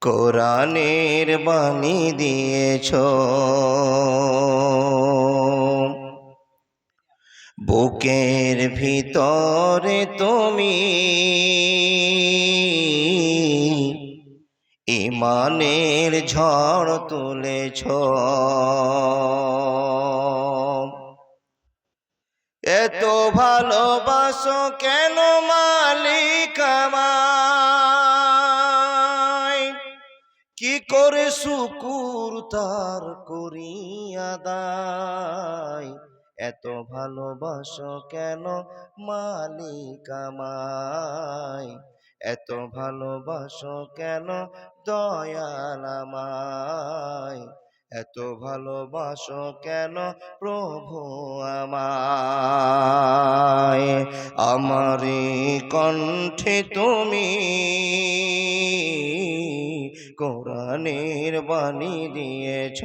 কোরআনের বাণী দিয়েছ, বুকের ভিতরে তুমি ঈমানের ঝড় তুলেছ। এত ভালোবাসো কেন মালিক আমায়, কি করে শুকুর তার করি আদায়। এত ভালোবাসো কেন মালিক আমায়, এত ভালোবাসো কেন দয়াল আমায়, এত ভালোবাসো কেন প্রভু আমায়। আমারি কণ্ঠে তুমি কোরআনের বাণী দিয়েছ,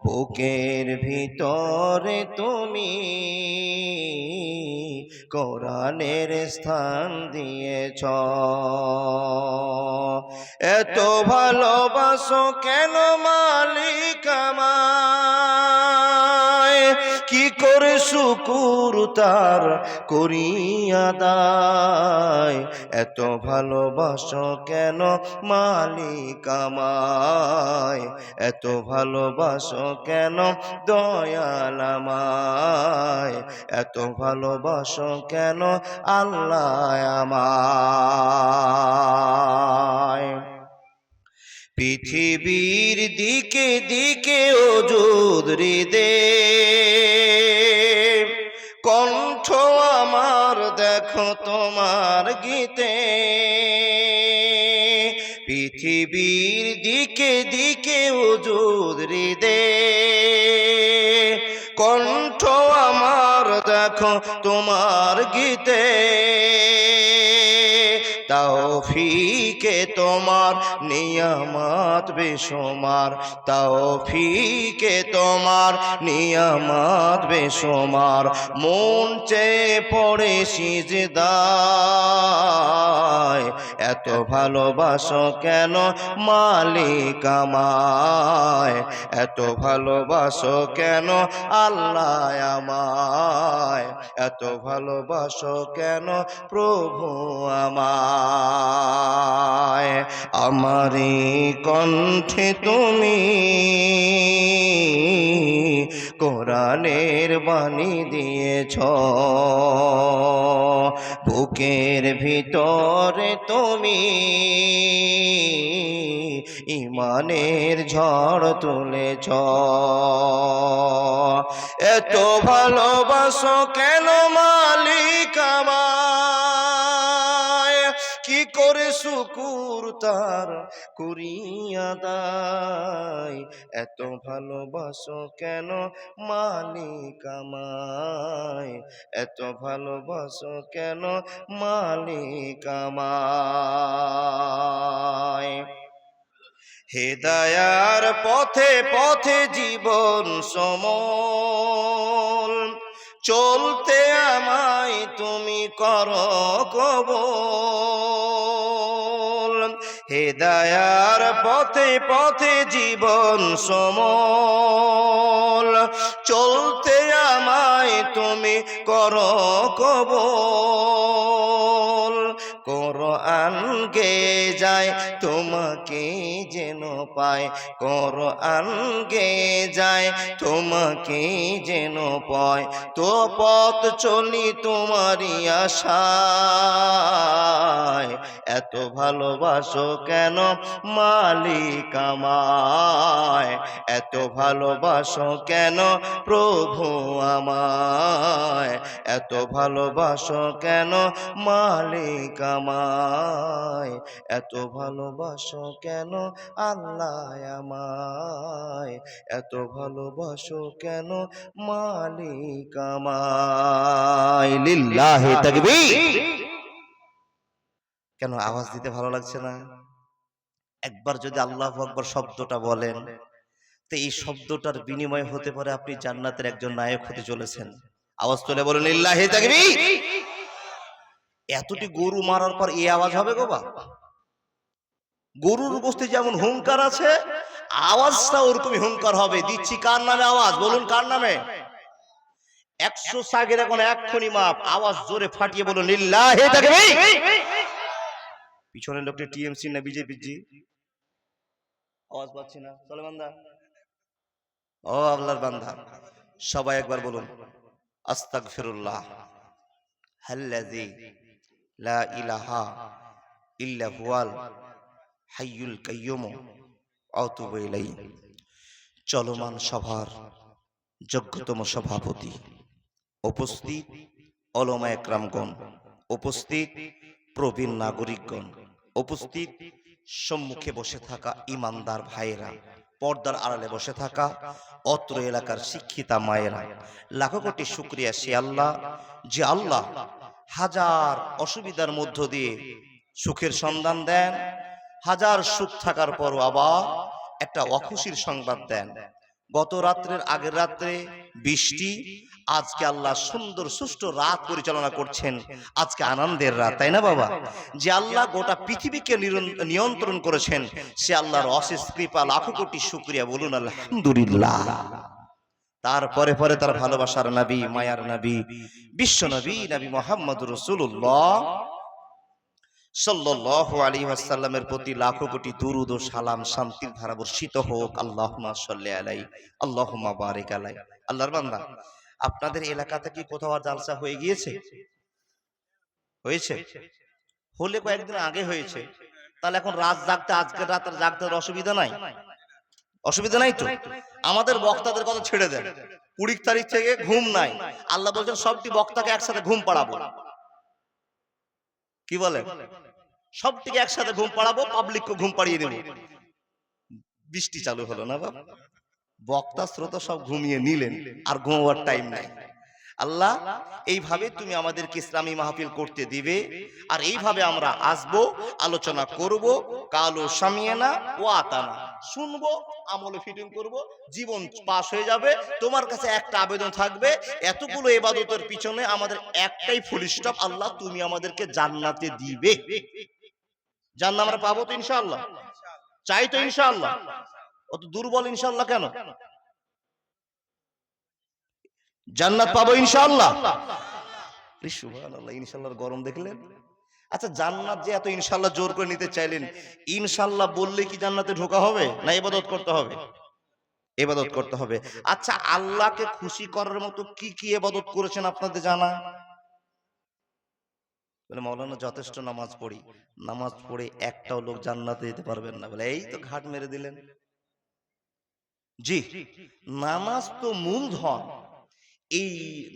বুকের ভিতরে তুমি কোরআনের স্থান দিয়েছ। এত ভালোবাসো কেন মালিক আমায়, কি করে শুকুর তার করি আদায়। এত ভালোবাসো কেন মালিক আমায়, এত ভালোবাসো কেন দয়াল আমায়, এত ভালোবাসো কেন আল্লাহ আমায়। পৃথিবীর দিকে দিকে ওজুদ হৃদে, কণ্ঠ আমার দেখো তোমার গীতে। পৃথিবীর দিকে দিকে ওজুদ হৃদে, কণ্ঠ আমার দেখো তোমার গীতে। তৌফিকে তোমার নিয়ামত বেশুমার, তৌফিকে তোমার নিয়ামত বেশুমার। মন চেয়ে পড়ে সিজদায়, এত ভালোবাসো কেন মালিক আমায়, এত ভালোবাসো কেন আল্লাহ আমায়, এত ভালোবাসো কেন প্রভু আমায়। আমারি কণ্ঠে তুমি কোরআনের বাণী দিয়েছ, বুকের ভিতরে তুমি ঈমানের ঝড় তুলেছ। এত ভালোবাসো কেন মালিক আমায়, কি করে শুকুর তার করি আদায়। এত ভালোবাসো কেন মালিক আমায়, এত ভালোবাসো কেন মালিক আমায়। হেদায়ার পথে পথে জীবন সমল, চলতে আমায় তুমি করো কবুল। হেদায়ার পথে পথে জীবন সমল, চলতে আমায় তুমি করো কবুল। কোরআন গে যায় তোমাকে যেন পায়, কোরআন গে যায় তোমাকে যেন পায়। তো পথ চলি তোমারই আশায়, এত ভালোবাসো কেন মালিক আমায়, এত ভালোবাসো কেন প্রভু আমায়, এত ভালোবাসো কেন মালিক আমায়, এত ভালোবাসো কেন আল্লাহ আমায়, এত ভালোবাসো কেন মালিক আমায়। লিল্লাহি তাকবীর। কেন আওয়াজ দিতে ভালো লাগছে না? একবার যদি আল্লাহু আকবার শব্দটা বলেন, তো এই শব্দটার বিনিময় হতে পারে আপনি জান্নাতের একজন নায়ক হতে চলেছেন। আওয়াজ তুলে বলুন লিল্লাহি তাকবীর। এতটি গরু মারার পর এই আওয়াজ হবে গো বাপ? গরুর গোশতে যেমন হুঙ্কার আছে, আওয়াজটা ওরকমই হুঙ্কার হবে। দিচ্ছি কার নামে আওয়াজ, বলুন কার নামে? 100 সাগের এখন এক্ষুনি মাপ, আওয়াজ জোরে ফাটিয়ে বলুন লিল্লাহি তাকবীর। পিছনের লোকটা টিএমসি না বিজেপি? জি, আওয়াজ পাচ্ছি না। চলে বান্দা, ও আল্লাহর বান্দা, সবাই একবার বলুন আস্তাগফিরুল্লাহ আল্লাযী লা ইলাহা ইল্লা হুয়াল হাইয়ুল কাইয়্যুম আতুবু ইলাইহি। চলমান সভার যোগ্যতম সভাপতি, উপস্থিত ওলামা একরামগণ, উপস্থিত প্রবীণ নাগরিকগণ, উপস্থিত সম্মুখে বসে থাকা ইমানদার ভাইয়েরা, পর্দার আড়ালে বসে থাকা অত্র এলাকার শিক্ষিতা মায়েরা, লাখো কোটি শুকরিয়া সে আল্লাহ, যে আল্লাহ হাজার অসুবিধার মধ্য দিয়ে সুখের সন্ধান দেন, হাজার সুখ থাকার পরও আবার একটা অখুশির সংবাদ দেন। গত রাত্রের আগের রাত্রে বৃষ্টি, আজকে আল্লাহ সুন্দর সুষ্ঠু রাত পরিচালনা করছেন। আজকে আনন্দের রাত, তাই না বাবা? যে আল্লাহ গোটা পৃথিবীকে নিয়ন্ত্রণ করেছেন, সে আল্লাহর অশেষ কৃপা, লাখো কোটি শুকরিয়া, বলুন আলহামদুলিল্লাহ। তারপরে পরে তার ভালোবাসার নবী, মায়ার নবী, বিশ্ব নবী, নবী মুহাম্মদুর রাসূলুল্লাহ সাল্লাল্লাহু আলাইহি ওয়াসাল্লামের প্রতি লাখো কোটি দুরূদ ও সালাম, শান্তির ধারা বর্ষিত হোক। আল্লাহুম্মা সাল্লি আলাইহি, আল্লাহুম্মা বারিক আলাইহি। আল্লাহর বান্দা, আপনাদের এলাকাতে কি কোথাও আর জালসা হয়ে গিয়েছে? হয়েছে? হলে কয়েকদিন আগে হয়েছে, তাহলে এখন রাত জাগতে, আজকের রাতের জাগতে অসুবিধা নাই? অসুবিধা নাই তো? আমাদের বক্তাদের কথা ছেড়ে দেন, 20 তারিখ থেকে ঘুম নাই। আল্লাহ বলছেন সবটি বক্তাকে একসাথে ঘুম পাড়াবো। কি বলেন? সবটিকে একসাথে ঘুম পাড়াবো, পাবলিককে ঘুম পাড়িয়ে দেবো। বৃষ্টি চালু হলো না বাবা, বক্তা শ্রোতা সব ঘুমিয়ে নিলেন, আর ঘুমাবার টাইম নাই। আল্লাহ, এইভাবে তুমি আমাদেরকে ইসলামী মাহফিল করতে দিবে, আর এইভাবে আমরা আসবো, আলোচনা করব, কালো সামিয়ানা ও আতানা, শুনবো, আমলে ফিটিং করব, জীবন পাস হয়ে যাবে। তোমার কাছে একটা আবেদন থাকবে, এতগুলো ইবাদতের পিছনে আমাদের একটাই ফুল স্টপ, আল্লাহ তুমি আমাদেরকে জান্নাতে দিবে। জান্নাত আমরা পাবো তো ইনশাআল্লাহ? চাই তো ইনশাআল্লাহ? অত দুর্বল ইনশাআল্লাহ কেন? জান্নাত পাবো ইনশাআল্লাহ। সুবহানাল্লাহ, ইনশাআল্লাহর গরম দেখলেন? আচ্ছা, জান্নাত যে এত ইনশাআল্লাহ জোর করে নিতে চাইলেন, ইনশাআল্লাহ বললে কি জান্নাতে ঢোকা হবে? না ইবাদত করতে হবে? ইবাদত করতে হবে। আচ্ছা, আল্লাহকে খুশি করার মতো কি কি ইবাদত করেছেন আপনাদের জানা? বলে মাওলানা যথেষ্ট নামাজ পড়ি। নামাজ পড়ে একটাও লোক জান্নাতে যেতে পারবেন না। বলে এই তো ঘাট মেরে দিলেন। জি, নামাজ তো মূলধন। এই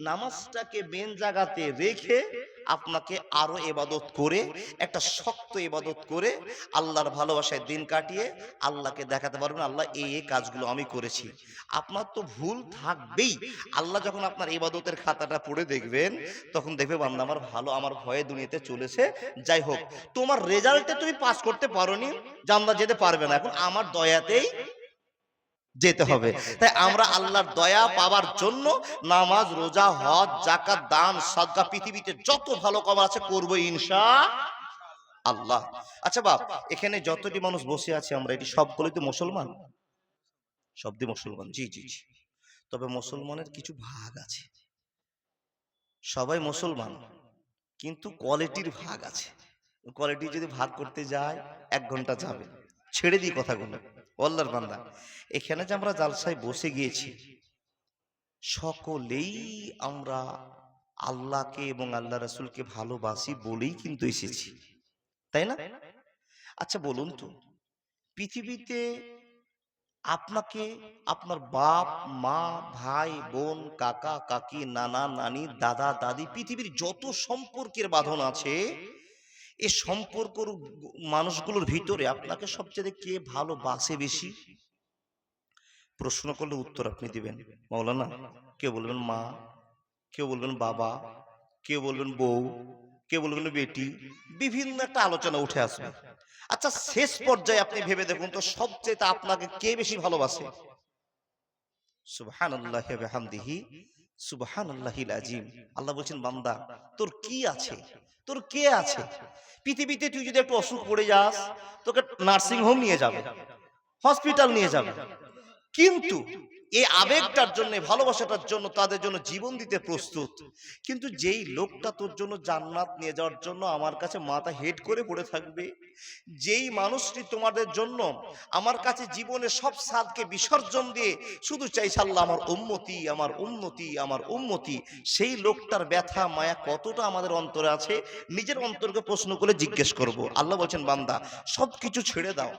নামাজটাকে মেন জায়গাতে রেখে আপনাকে আরো ইবাদত করে, একটা শক্ত ইবাদত করে আল্লাহর ভালোবাসায় দিন কাটিয়ে আল্লাহকে দেখাতে পারবেন, আল্লাহ এই এই কাজগুলো আমি করেছি। আপনার তো ভুল থাকবেই। আল্লাহ যখন আপনার ইবাদতের খাতাটা পড়ে দেখবেন, তখন দেখবে বান্দা আমার ভালো, আমার ভয়ে দুনিয়াতে চলেছে। যাই হোক, তোমার রেজাল্টে তুমি পাস করতে পারোনি, জান্নাত যেতে পারবে না, এখন আমার দয়াতেই যেতে হবে। তাই আমরা আল্লাহর দয়া পাওয়ার জন্য নামাজ, রোজা, হজ, যাকাত, দান, সাদকা, পৃথিবীতে যত ভালো কাজ আছে করব ইনশাআল্লাহ। আচ্ছা বাপ, এখানে যতটি মানুষ বসে আছে আমরা, এটি সবগুলোই তো মুসলমান? সবটি মুসলমান, জি জি জি। তবে মুসলমানের কিছু ভাগ আছে। সবাই মুসলমান, কিন্তু কোয়ালিটির ভাগ আছে। কোয়ালিটি যদি ভাগ করতে যায় 1 ঘন্টা যাবে। ছেড়ে দিই কথাগুলো। আল্লাহর বান্দা, এখানে যে আমরা জালসায় বসে গিয়েছি, সকলেই আমরা আল্লাহকে এবং আল্লাহ রাসূলকে ভালোবাসি বলেই কিন্তু এসেছি, তাই না? আচ্ছা বলুন তো, পৃথিবীতে আপনাকে আপনার বাপ মা, ভাই বোন, কাকা কাকি, নানা নানি, দাদা দাদি, পৃথিবীর যত সম্পর্কের বাঁধন আছে, এই সম্পর্ক মানুষগুলোর ভিতরে আপনাকে সবচেয়ে কে ভালোবাসে বেশি? প্রশ্ন করলে উত্তর আপনি দিবেন মাওলানা। কেউ বলবেন মা, কেউ বলবেন বাবা, কেউ বলবেন বউ, কেউ বলবেন বেটি, বিভিন্ন একটা আলোচনা উঠে আসবে। আচ্ছা, শেষ পর্যায়ে আপনি ভেবে দেখুন তো, সবচেয়ে আপনাকে কে বেশি ভালোবাসে? সুবহানাল্লাহি ওয়া বিহামদিহি, সুবহানাল্লাহিল আযীম। আল্লাহ বলছেন বান্দা তোর কি আছে, তোর কে আছে? পৃথিবীতে তুই যদি একটু অসুখ পড়ে যাস, তোকে নার্সিং হোম নিয়ে যাবে, হসপিটাল নিয়ে যাবে, কিন্তু এই আবেগটার জন্য, ভালোবাসাটার জন্য তাদের জন্য জীবন দিতে প্রস্তুত। কিন্তু যেই লোকটা তোর জন্য জান্নাত নিয়ে যাওয়ার জন্য আমার কাছে মাথা হেড করে পড়ে থাকবে, যেই মানুষটি তোমাদের জন্য আমার কাছে জীবনের সব স্বাদকে বিসর্জন দিয়ে শুধু চাইছে আল্লাহ আমার উম্মতি, আমার উন্নতি, আমার উম্মতি, সেই লোকটার ব্যথা মায়া কতটা আমাদের অন্তরে আছে নিজের অন্তরকে প্রশ্ন করে জিজ্ঞেস করব। আল্লাহ বলছেন বান্দা সবকিছু ছেড়ে দাও,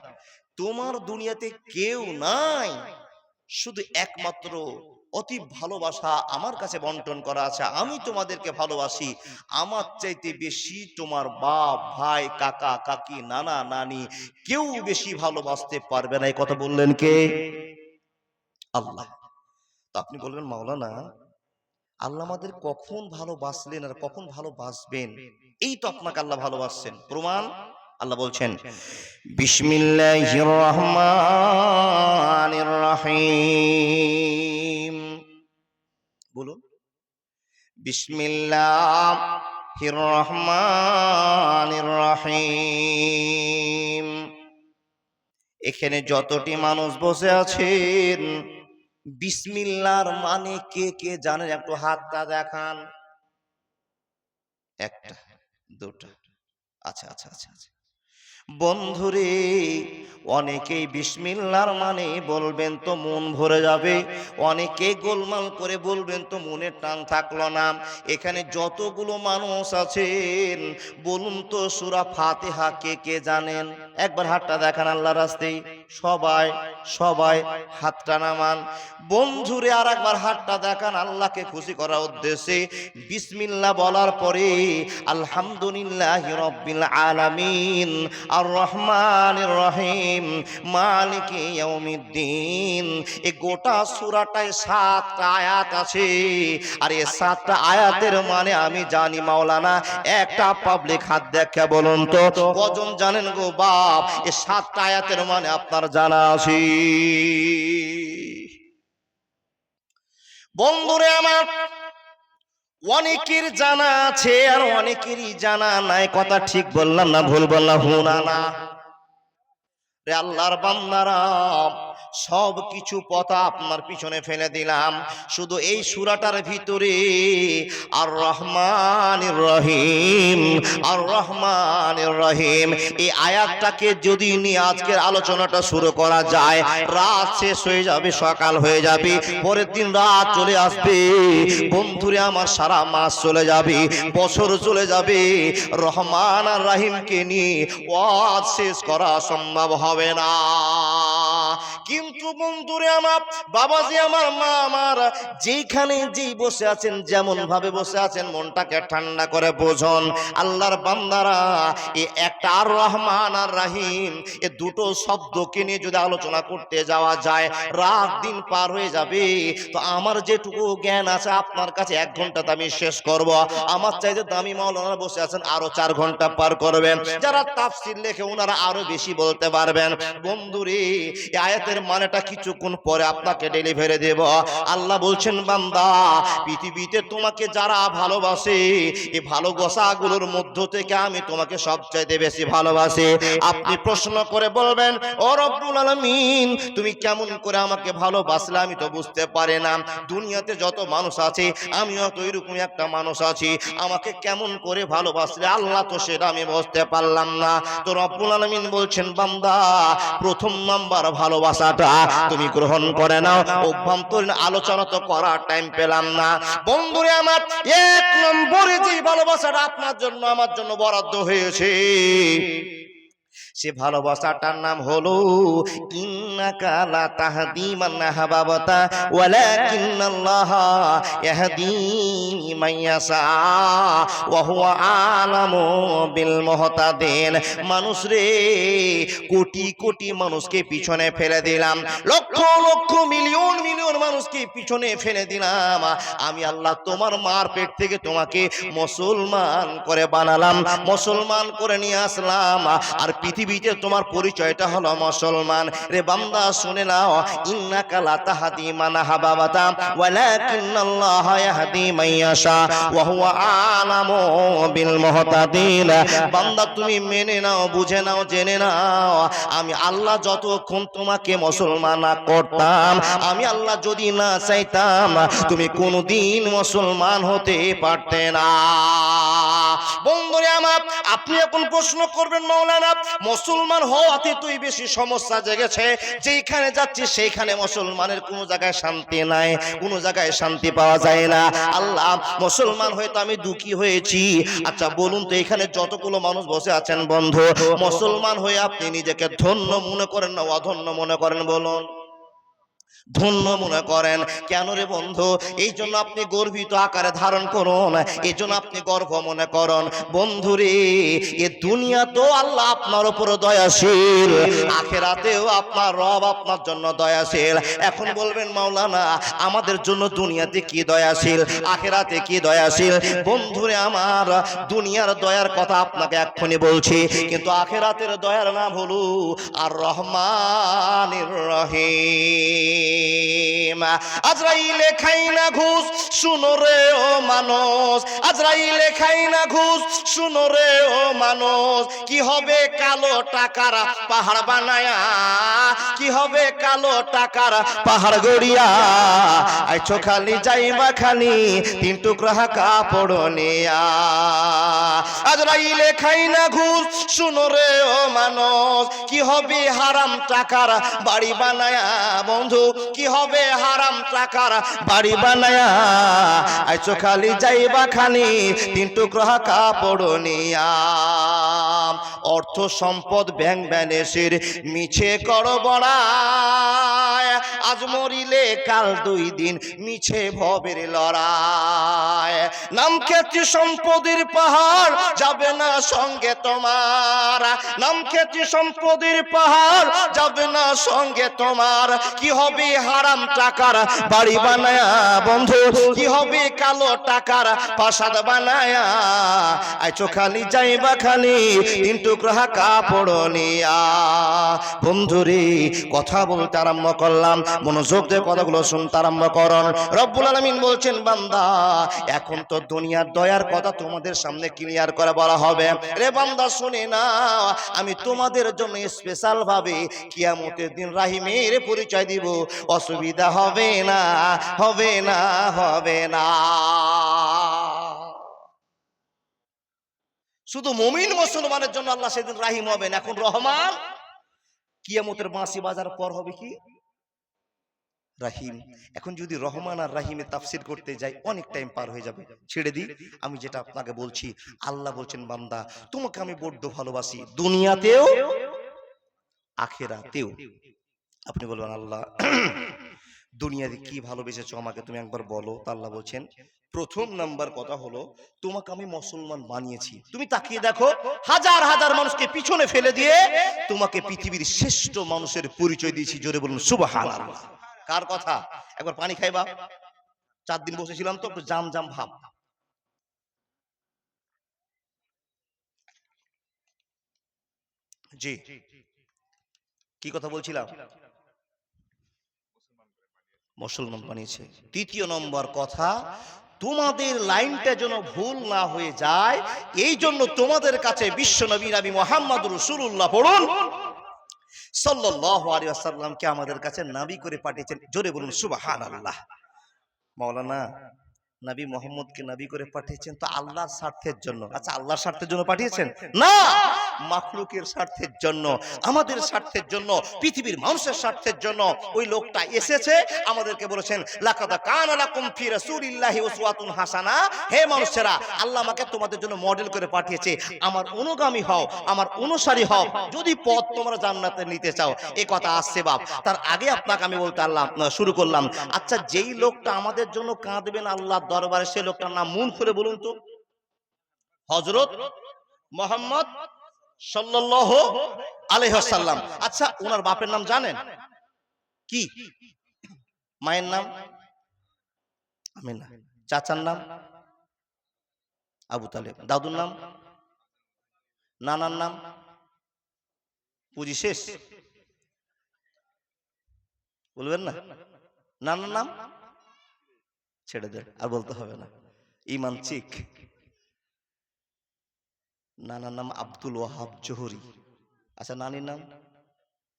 তোমার দুনিয়াতে কেউ নাই, শুধু একমাত্র অতি ভালোবাসা আমার কাছে বন্টন করা আছে। আমি তোমাদেরকে ভালোবাসি, আমার চাইতে বেশি তোমার বাপ ভাই কাকা কাকি নানা নানি কেউ বেশি ভালোবাসতে পারবে না। এই কথা বললেন কে? আল্লাহ। তো আপনি বলবেন মাওলানা আল্লাহ আমাদের কখন ভালোবাসলেন আর কখন ভালোবাসবেন? এই তো আপনাকে আল্লাহ ভালোবাসছেন, প্রমাণ আল্লাহ বলছেন বিসমিল্লাহির রহমানির রহিম। বলুন বিসমিল্লাহির রহমানির রহিম। এখানে যতটি মানুষ বসে আছেন বিসমিল্লাহর মানে কে কে জানেন? একটু হাতটা দেখান। একটা, দুটা, আচ্ছা আচ্ছা আচ্ছা আচ্ছা। বন্ধুরে অনেকেই বিসমিল্লাহর মানে বলবেন তো মন ভরে যাবে, অনেকে গোলমাল করে বলবেন তো মনে টান থাকলো না। এখানে যতগুলো মানুষ আছেন বলুন তো সূরা ফাতিহা কে কে জানেন? একবার হাতটা দেখান আল্লাহর রাস্তায়। সবাই সবাই হাতটা নামান। বন্ধুরে আর একবার হাতটা দেখান আল্লাহকে খুশি করার উদ্দেশ্যে। বিসমিল্লাহ বলার পরে আলহামদুলিল্লাহি রাব্বিল আলামিন আর রহমানির রহিম মালিকি ইয়াউমিদ্দিন, এই গোটা সূরাটায় 7টা আয়াত আছে। আর এই 7টা আয়াতের মানে আমি জানি মাওলানা। একটা পাবলিক হাত দেখে বলুন তো কজন জানেন গো বাপ এই 7টা আয়াতের মানে আপনার জানা আছে? বন্ধুরে আমার অনেকের জানা আছে আর অনেকেরই জানা নাই। কথা ঠিক বললাম না ভুল বললাম? হুনা না রে আল্লাহর বান্দারা, সব কিছু পথা আপনার পিছনে ফেলে দিলাম, শুধু এই সূরাটার ভিতরে আর রহমানির রহিম, আর রহমানির রহিম এই আয়াতটাকে যদি নিয়ে আজকের আলোচনাটা শুরু করা যায়, রাত শেষ হয়ে যাবে, সকাল হয়ে যাবে, পরের দিন রাত চলে আসবে, বন্ধুরে আমার সারা মাস চলে যাবে, বছর চলে যাবে, রহমান আর রহিমকে নিয়ে ওয়াজ শেষ করা সম্ভব হবে না। কিন্তু বন্ধুরে আমার, বাবাজি আমার, মা আমার, যেখানে যেই বসে আছেন, যেমন ভাবে বসে আছেন, মনটাকে ঠান্ডা করে বোঝুন। আল্লাহর বান্দারা এই একটা আর রহমান আর রহিম এই দুটো শব্দকে নিয়ে যদি আলোচনা করতে যাওয়া যায় রাত দিন পার হয়ে যাবে। তো আমার যেটুকু জ্ঞান আছে আপনার কাছে 1 ঘন্টাতে আমি শেষ করব। আমার চাইতে দামি মাওলানা বসে আছেন আরো 4 ঘন্টা পার করবেন। যারা তাফসীর লেখে ওনারা আরো বেশি বলতে পারবেন। বন্ধুরে এই আয়াতের মানেটা কিছুক্ষণ পরে আপনাকে ডেলিভারি দেব। আল্লাহ বলছেন বান্দা পৃথিবীতে তোমাকে যারা ভালোবাসে এই ভালোবাসাগুলোর মধ্য থেকে আমি তোমাকে সবচাইতে বেশি ভালোবাসি। আপনি প্রশ্ন করে বলবেন ও রব্বুল আলামিন তুমি কেমন করে আমাকে ভালোবাসলে? আমি তো বুঝতে পারি না। দুনিয়াতে যত মানুষ আছে আমিও তো এরকম একটা মানুষ আছি, আমাকে কেমন করে ভালোবাসলে আল্লাহ তো সেটা আমি বুঝতে পারলাম না। তো রব্বুল আলামিন বলছেন বান্দা প্রথম নাম্বার ভালোবাসাটা তুমি গ্রহণ করে নাও। অভ্যন্তরীণ আলোচনা তো করার টাইম পেলাম না। বন্ধুরে আমার 1 নম্বরে যে ভালোবাসাটা আপনার জন্য আমার জন্য বরাদ্দ হয়েছে সে ভালোবাসাটার নাম হলো ইন্নাকা লা তাহদি মান আহবাবতা ওয়ালাকিন্নাল্লাহা ইয়াহদি মান ইয়াশা ওয়া হুয়া আলামু বিল মুহতাদিন। মানুষ রে, কোটি কোটি মানুষকে পিছনে ফেলে দিলাম, লক্ষ লক্ষ মিলিয়ন মিলিয়ন মানুষকে পিছনে ফেলে দিলাম। আমি আল্লাহ তোমার মার পেট থেকে তোমাকে মুসলমান করে বানালাম, মুসলমান করে নিয়ে আসলাম। আর পৃথিবীতে তোমার পরিচয়টা হলো মুসলমান। রে বান্দা শুনে নাও, ইন্নাকা লা তাহদি মান আহবাবতা ওয়ালাকিন্নাল্লাহা ইয়াহদি মান ইয়াশা ওয়া হুয়া আ'লামু বিল মুহতাদিন। বান্দা তুমি মেনে নাও, বুঝে নাও, জেনে নাও, আমি আল্লাহ যতক্ষণ তোমাকে মুসলমান না করতাম, আমি আল্লাহ যদি না চাইতাম, তুমি কোনোদিন মুসলমান হতে পারতে না। বন্ধুরে আমার, আপনি এখন প্রশ্ন করবেন, মাওলানা মুসলমান হওয়াতে তুই বেশি সমস্যা জেগেছে, যেখানে যাচ্ছি সেইখানে মুসলমানের কোনো জায়গায় শান্তি নাই, কোনো জায়গায় শান্তি পাওয়া যায় না। আল্লাহ, মুসলমান হয়ে তো আমি দুঃখী হয়েছি। আচ্ছা বলুন তো, এখানে যতগুলো মানুষ বসে আছেন বন্ধু, মুসলমান হয়ে আপনি নিজেকে ধন্য মনে করেন না অধন্য মনে করেন? বলুন। ধন্য মনে করেন। কেন রে বন্ধু? এই জন্য আপনি গর্বিত আকারে ধারণ করুন, এই জন্য আপনি গর্ব মনে করুন। বন্ধুরে, এ দুনিয়া তো আল্লাহ আপনার উপর দয়াশীল, আখিরাতেও আপনার রব আপনার জন্য দয়াশীল। এখন বলবেন, মাওলানা আমাদের জন্য দুনিয়াতে কি দয়াশীল, আখিরাতে কি দয়াশীল? বন্ধুরে আমার, দুনিয়ার দয়ার কথা আপনাকে এক্ষুনি বলছি, কিন্তু আখিরাতের দয়ার নাম হলো আর রহমানির রহিম। আজরাইলে খাই না ঘুষ, শুনো রে ও মানুষ, আজরাইলে খাই না ঘুষ, শুনো রে ও মানুষ, কি হবে কালো টাকার পাহাড় বানায়া, কি হবে কালো টাকার পাহাড় গড়িয়া, আইছো খালি যাইবা খালি তিন টুকরা কাপড় নিয়া। আজরাইলে খাই না ঘুষ, শুনো রে ও মানুষ, কি হবে হারাম টাকার বাড়ি বানায়া, বন্ধু কি হবে হারাম টাকার বাড়ি বানায়া, আইছো খালি যাইবা খালি তিন টুকরা কাপড় নিয়া। অর্থ সম্পদ ব্যাংক ব্যালেন্সের মিছে করো বড়াই, আজ মরিলে কাল দুই দিন মিছে ভবের লড়াই। নাম খ্যাতি সম্পদের পাহাড় যাবে না সঙ্গে তোমার, নাম খ্যাতি সম্পদের পাহাড় যাবে না সঙ্গে তোমার, কি হবে হারাম টাকার বাড়ি বানায়া, বন্ধু কি হবে কালো টাকার প্রাসাদ বানায়া, আইছো খালি যাইবা খালি তিন টুকরা কাপড় নিয়া। বন্ধুরে, কথা বলতে আরম্ভ করলাম, মনোযোগ দিয়ে কথাগুলো শুনতে আরম্ভ করুন। রব্বুল আলামিন বলছেন, বান্দা এখন তো দুনিয়ার দয়ার কথা তোমাদের সামনে ক্লিয়ার করে বলা হবে। রে বান্দা শুনে না, আমি তোমাদের জন্য স্পেশাল ভাবে কিয়ামতের দিন রাহিমের পরিচয় দিব, অসুবিধা হবে না, হবে না, হবে না। শুধু মুমিন মুসলমানের জন্য আল্লাহ সেদিন রাহিম হবেন। এখন রহমান কিয়ামতের বাঁশি বাজার পর হবে কি রাহিম। এখন যদি রহমান আর রাহিমে তাফসির করতে যাই অনেক টাইম পার হয়ে যাবে, ছেড়ে দিই। আমি যেটা আপনাকে বলছি, আল্লাহ বলছেন, বান্দা তোমাকে আমি বড্ড ভালোবাসি, দুনিয়াতেও আখিরাতেও। আপনি বলবেন, আল্লাহ দুনিয়াতে কি ভালোবেসেছো আমাকে তুমি একবার বলো। তা আল্লাহ বলছেন, প্রথম নাম্বার কথা হলো তোমাকে আমি মুসলমান বানিয়েছি। তুমি তাকিয়ে দেখো, হাজার হাজার মানুষকে পিছনে ফেলে দিয়ে তোমাকে পৃথিবীর শ্রেষ্ঠ মানুষের পরিচয় দিয়েছি। জোরে বলুন সুবহানাল্লাহ। কার কথা? একবার পানি খাইবা। 4 দিন বসেছিলাম তো, একটু জাম জাম ভাব। জি, কি কথা বলছিলাম? মুসলমান বানিয়েছে। দ্বিতীয় নম্বর কথা, তোমাদের লাইনটা যেন ভুল না হয়ে যায়, এই জন্য তোমাদের কাছে বিশ্ব নবী নবী মুহাম্মদুর রাসূলুল্লাহ পড়ুন সাল্লাল্লাহু আলাইহি ওয়াসাল্লামকে আমাদের কাছে নবী করে পাঠিয়েছেন। জোরে বলুন সুবহানাল্লাহ। মাওলানা নবী মোহাম্মদকে নবী করে পাঠিয়েছেন তো আল্লাহর স্বার্থের জন্য। আচ্ছা, আল্লাহর স্বার্থের জন্য পাঠিয়েছেন না, মাখলুকের স্বার্থের জন্য, আমাদের স্বার্থের জন্য, পৃথিবীর মানুষের স্বার্থের জন্য ওই লোকটা এসেছে। আমাদেরকে বলেছেন, লাকাদ কানা লাকুম ফি রাসূলিল্লাহি উসওয়াতুন হাসানা। হে মানুষেরা, আল্লাহ আমাকে তোমাদের জন্য মডেল করে পাঠিয়েছে, আমার অনুগামী হও, আমার অনুসারী হও, যদি পথ তোমরা জান্নাতে নিতে চাও। এই কথা আসছে বাপ। তার আগে আপনাকে আমি বলতে আল্লাহ শুরু করলাম। আচ্ছা, যেই লোকটা আমাদের জন্য কাঁদবেন আল্লাহর দরবারে, সেই লোকটার নাম মন করে বলুন তো। হযরত মুহাম্মদ সাল্লাল্লাহু আলাইহি ওয়াসাল্লাম। আচ্ছা, ওনার বাপের নাম জানেন কি? মায়ের নাম আমিনা, চাচার নাম আবু তালেব, দাদুর নাম, নানার নাম পুঁজি শেষ, বলবেন না? নানার নাম ছেড়ে দেন, আর বলতে হবে না। ইমান চিক। নানার নাম আব্দুল ওয়াহাব জোহরি। আচ্ছা, নানির নাম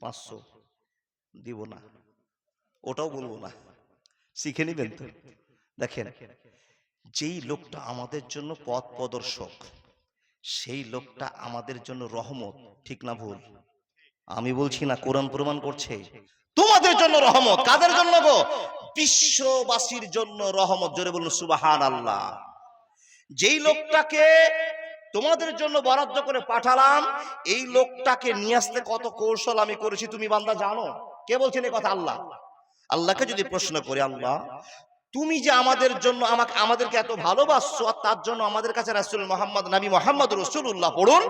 500 দিব না, ওটাও বলবো না, শিখে নিবেন তো। দেখেন, যেই লোকটা আমাদের জন্য পথ প্রদর্শক, সেই লোকটা আমাদের জন্য রহমত, ঠিক না ভুল? আমি বলছি না, কোরআন প্রমাণ করছে তোমাদের জন্য রহমত। কাদের জন্য গো? বিশ্ববাসীর জন্য রহমত। জোরে বলুন সুবহানাল্লাহ। যেই লোকটাকে তোমাদের জন্য বরাদ্দ করে পাঠালাম, এই লোকটাকে নিয়ে আসতে কত কৌশল আমি করেছি তুমি বান্দা জানো? কে বলছেন এই কথা? আল্লাহ। আল্লাহকে যদি প্রশ্ন করি, আল্লাহ তুমি যে আমাদের জন্য আমাদেরকে এত ভালোবাসছো, আর তার জন্য আমাদের কাছে রাসূল মুহাম্মদ, নবী মুহাম্মদ রাসূলুল্লাহ পড়ুন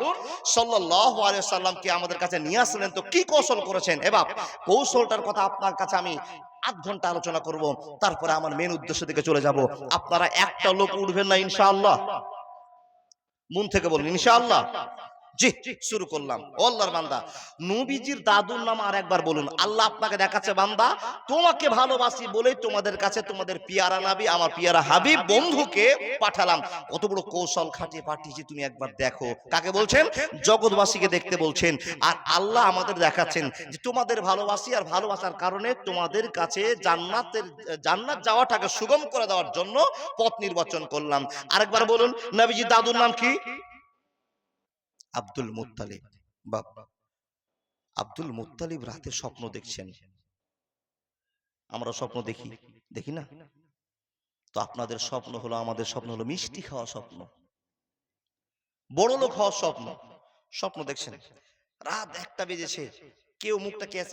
সাল্লাল্লাহু আলাইহি ওয়াসাল্লামকে আমাদের কাছে নিয়ে আসলেন, তো কি কৌশল করেছেন? এবার কৌশলটার কথা আপনার কাছে আমি আধ ঘন্টা আলোচনা করব, তারপরে আমার মেন উদ্দেশ্য দিকে চলে যাব। আপনারা একটা লোক উঠবেন না ইনশাআল্লাহ? মন থেকে বলুন ইনশাআল্লাহ। জি, শুরু করলাম। ও আল্লাহর বান্দা, নবীজির দাদুর নাম আর একবার বলুন। আল্লাহ আপনাকে দেখাচ্ছে, বান্দা তোমাকে ভালোবাসি বলেই তোমাদের কাছে তোমাদের পিয়ারা নবী, আমার পিয়ারা হাবিব বন্ধুকে পাঠালাম। কত বড় কৌশল খাটিয়ে পাঠিয়েছি তুমি একবার দেখো। কাকে বলছেন? জগৎবাসীকে দেখতে বলছেন। আর আল্লাহ আমাদের দেখাচ্ছেন যে তোমাদের ভালোবাসি, আর ভালোবাসার কারণে তোমাদের কাছে জান্নাত যাওয়াটাকে সুগম করে দেওয়ার জন্য পথ নির্বাচন করলাম। আরেকবার বলুন, নবীজির দাদুর নাম কি? Abdul Muttalib. বাবা, আব্দুল মুত্তালিব রাতে স্বপ্ন দেখছেন। আমরা স্বপ্ন দেখি, দেখি না? তো আপনাদের স্বপ্ন হলো, আমাদের স্বপ্ন হলো মিষ্টি খাওয়া স্বপ্ন, বড় লোক হওয়ার স্বপ্ন। স্বপ্ন দেখছেন, রাত 1টা বেজেছে, কেউ মুখটা ক্যাচ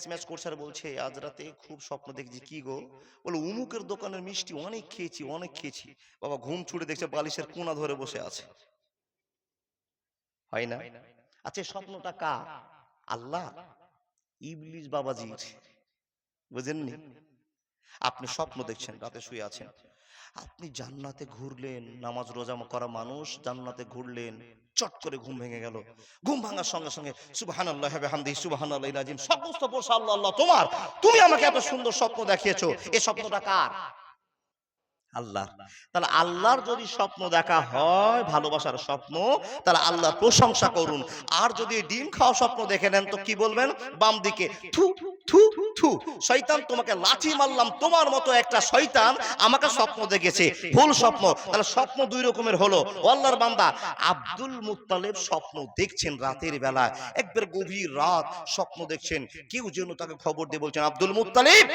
ম্যাচ করছে আর বলছে, আজ রাতে খুব স্বপ্ন দেখছি। কি গো? বলে, উমুকের দোকানের মিষ্টি অনেক খেয়েছি, অনেক খেয়েছি। বাবা ঘুম ছুটে দেখছে বালিশের কোনা ধরে বসে আছে। হয় না? আচ্ছা, স্বপ্নটা কার? আল্লাহ? ইবলিস বাবাজির? বুঝেননি? আপনি স্বপ্ন দেখছেন, রাতে শুয়ে আছেন, আপনি জান্নাতে ঘুরলেন, নামাজ রোজা করা মানুষ জান্নাতে ঘুরলেন, চট করে ঘুম ভেঙে গেল। ঘুম ভাঙার সঙ্গে সঙ্গে সুবহানাল্লাহি ওয়া বিহামদিহি সুবহানাল্লাহিল আযীম, সমস্ত প্রশংসা আল্লাহ, আল্লাহ তোমার, তুমি আমাকে এত সুন্দর স্বপ্ন দেখিয়েছো। এই স্বপ্নটা কার? আল্লাহ। তাহলে আল্লাহর যদি স্বপ্ন দেখা হয় ভালোবাসার স্বপ্ন, তাহলে আল্লাহর প্রশংসা করুন। আর যদি ডিম খাওয়া স্বপ্ন দেখে নেন, তো কি বলবেন? বাম দিকে থু থু থু, শয়তান তোমাকে লাঠি মারলাম, তোমার মতো একটা শয়তান আমাকে স্বপ্ন দেখেছে, ভুল স্বপ্ন। তাহলে স্বপ্ন দুই রকমের হলো। আল্লাহর বান্দা আব্দুল মুত্তালিব স্বপ্ন দেখছেন রাতের বেলা, একবার গভীর রাত স্বপ্ন দেখছেন। কেউ যেন তাকে খবর দিয়ে বলছেন, আব্দুল মুত্তালিব,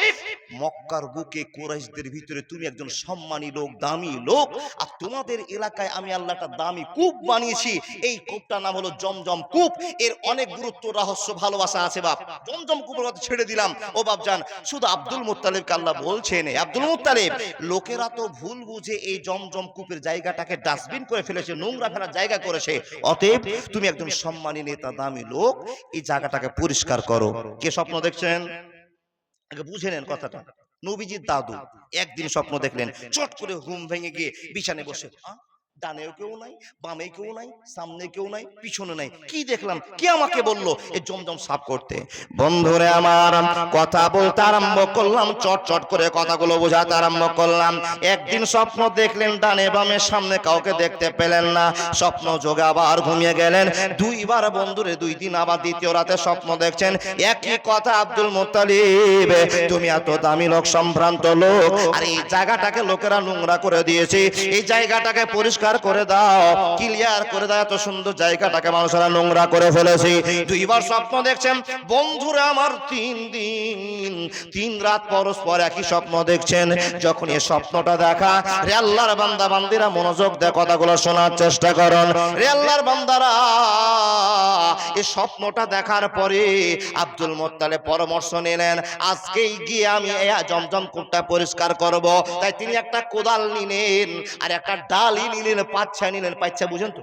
মক্কার বুকে কুরাইশদের ভিতরে তুমি একজন সম্মানী লোক, দামি লোক, আর তোমাদের এলাকায় আমি আল্লাহ একটা দামি কূপ বানিয়েছি। এই কূপটার নাম হলো জমজম কূপ। এর অনেক গুরুত্ব, রহস্য, ভালোবাসা আছে বাপ। জমজম কূপের কথা ছেড়ে দিলাম ও বাপ জান, শুধু আব্দুল মুত্তালিবকে আল্লাহ বলছেন, আব্দুল মুত্তালিব, লোকেরা তো ভুল বুঝে এই জমজম কূপের জায়গাটাকে ডাস্টবিন করে ফেলেছে, নোংরা ফেলার জায়গা করেছে। অতএব তুমি একজন সম্মানী নেতা, দামি লোক, এই জায়গাটাকে পরিষ্কার করো। কে স্বপ্ন দেখছেন? আগে বুঝে নেন কথাটা। নবীজির দাদু একদিন স্বপ্ন দেখলেন, চট করে ঘুম ভেঙে গিয়ে বিছানায় বসে, ডানেও কেউ নাই, বামে কেউ নাই, সামনে কেউ নাই, পিছনে নাই, কি দেখলাম? কে আমাকে বললো এই জমজম সাফ করতে? বন্ধুরে আমার, কথা বলতে আরম্ভ করলাম, চট চট করে কথাগুলো বোঝাতে আরম্ভ করলাম। একদিন স্বপ্ন দেখলেন, ডানে বামে সামনে কাউকে দেখতে পেলেন না, স্বপ্ন যোগে আবার ঘুমিয়ে গেলেন। দুইবার বন্ধুরে, 2 দিন আবার দ্বিতীয় রাতে স্বপ্ন দেখছেন, একই কথা, আব্দুল মুত্তালিব, তুমি এত দামি লোক, সম্ভ্রান্ত লোক, আর এই জায়গাটাকে লোকেরা নোংরা করে দিয়েছে, এই জায়গাটাকে পরিষ্কার করে দাও, ক্লিয়ার করে দাও, এত সুন্দর জায়গাটাকে মানুষরা নোংরা করে ফেলেছে। 2বার স্বপ্ন দেখছেন বন্ধুরা আমার, 3 দিন 3 রাত পরস্পর একই স্বপ্ন দেখছেন। যখন এই স্বপ্নটা দেখা, রে আল্লাহর বান্দা বান্দিরা মনোযোগ দিয়ে কথাগুলো শোনার চেষ্টা করুন। রে আল্লাহর বান্দারা, এই স্বপ্নটা দেখার পরে আব্দুল মুত্তালিব পরামর্শ নিলেন, আজকেই গিয়ে আমি এই জমজম কূপটা পরিষ্কার করব। তাই তিনি একটা কোদাল নিলেন আর একটা ডালি নিলেন, পাচ্ছা নিলেন। পাচ্ছা বুঝেন তো?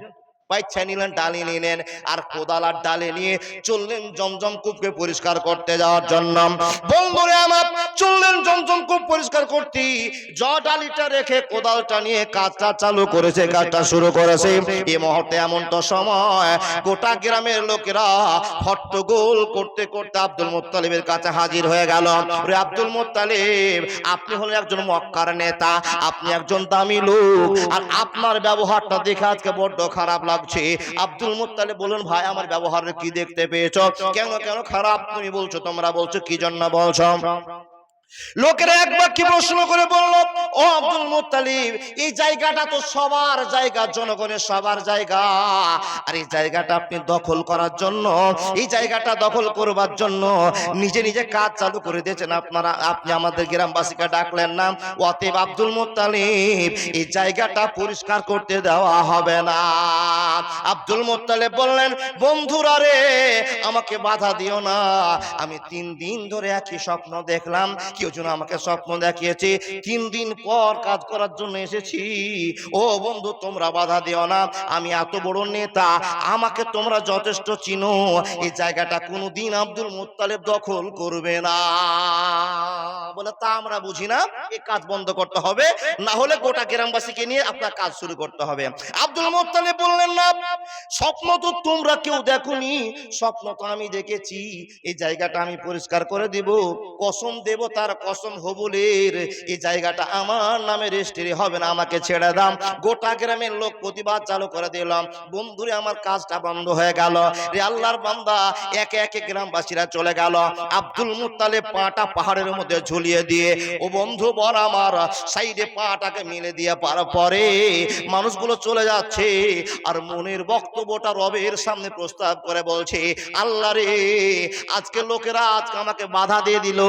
পাইচ্ছা নিলেন, ডালি নিলেন, আর কোদাল আর ডালে নিয়ে চললেন জমজম কূপকে পরিষ্কার করতে যাওয়ার জন্য। বন্ধুরে আমার চললেন জমজম কূপ পরিষ্কার করতে, ডালিটা রেখে কোদালটা নিয়ে কাজটা চালু করেছে, কাজটা শুরু করেছে। এই মুহূর্তে এমন তো সময় গোটা গ্রামের লোকেরা হট্টগোল করতে করতে আব্দুল মুত্তালিবের কাছে হাজির হয়ে গেল। ওরে আব্দুল মুত্তালিব, আপনি হলেন একজন মক্কার নেতা, আপনি একজন দামি লোক, আর আপনার ব্যবহারটা দেখে আজকে বড্ড খারাপ লাগছে। আব্দুল মুত্তালিব বলুন, ভাই আমার ব্যবহারে কি দেখতে পেয়েছো? কেন কেন খারাপ তুমি বলছো? তোমরা বলছো কি জন্য বলছো? লোকেরা একবার কি প্রশ্ন করে বলল, ও আব্দুল মুত্তালিব, এই জায়গাটা তো সবার জায়গা, জনগণের সবার জায়গা, আর এই জায়গাটা আপনি দখল করার জন্য, এই জায়গাটা দখল করবার জন্য নিজে নিজে কাজ চালু করে দিয়েছেন। আপনি আমাদের গ্রামবাসীকে ডাকলেন না, অতএব আব্দুল মুত্তালিব এই জায়গাটা পরিষ্কার করতে দেওয়া হবে না। আব্দুল মুত্তালিব বললেন, বন্ধুরা রে, আমাকে বাধা দিও না, আমি 3 দিন ধরে একই স্বপ্ন দেখলাম। কেউ যেন আমাকে স্বপ্ন দেখিয়েছে, 3 দিন পর কাজ করার জন্য এসেছি। ও বন্ধু, তোমরা বাধা দিও না, আমি এত বড় নেতা, আমাকে তোমরা যথেষ্ট চিনো, এই জায়গাটা কোনোদিন আব্দুল মুত্তালিব দখল করবে না। বলে, তা আমরা বুঝি না, এই কাজ বন্ধ করতে হবে, না হলে গোটা গ্রামবাসীকে নিয়ে আপনার কাজ শুরু করতে হবে। আব্দুল মুত্তালিব বললেন, না, স্বপ্ন তো তোমরা কেউ দেখোনি, স্বপ্ন তো আমি দেখেছি, এই জায়গাটা আমি পরিষ্কার করে দেব, কসম দেব, তার কসম হবুলের, এই জায়গাটা আমার নামে রেজিস্ট্রি হবে না, আমাকে ছেড়ে দাও। গোটা গ্রামের লোক প্রতিবাদ চালু করে দিলাম। বন্ধুরে আমার কাজটা বন্ধ হয়ে গেল। রে আল্লাহর বান্দা, একে একে গ্রামবাসীরা চলে গেল। আব্দুল মুত্তালিব পাটা পাহাড়ের মধ্যে ঝুলিয়ে দিয়ে, ও বন্ধু বল আমার, সাইডে পাটাকে মিলে দিয়ে পারার পরে মানুষগুলো চলে যাচ্ছে, আর মনের বক্তব্যটা রবের সামনে প্রস্তাব করে বলছে, আল্লাহ রে, আজকে লোকেরা আজকে আমাকে বাধা দিয়ে দিল,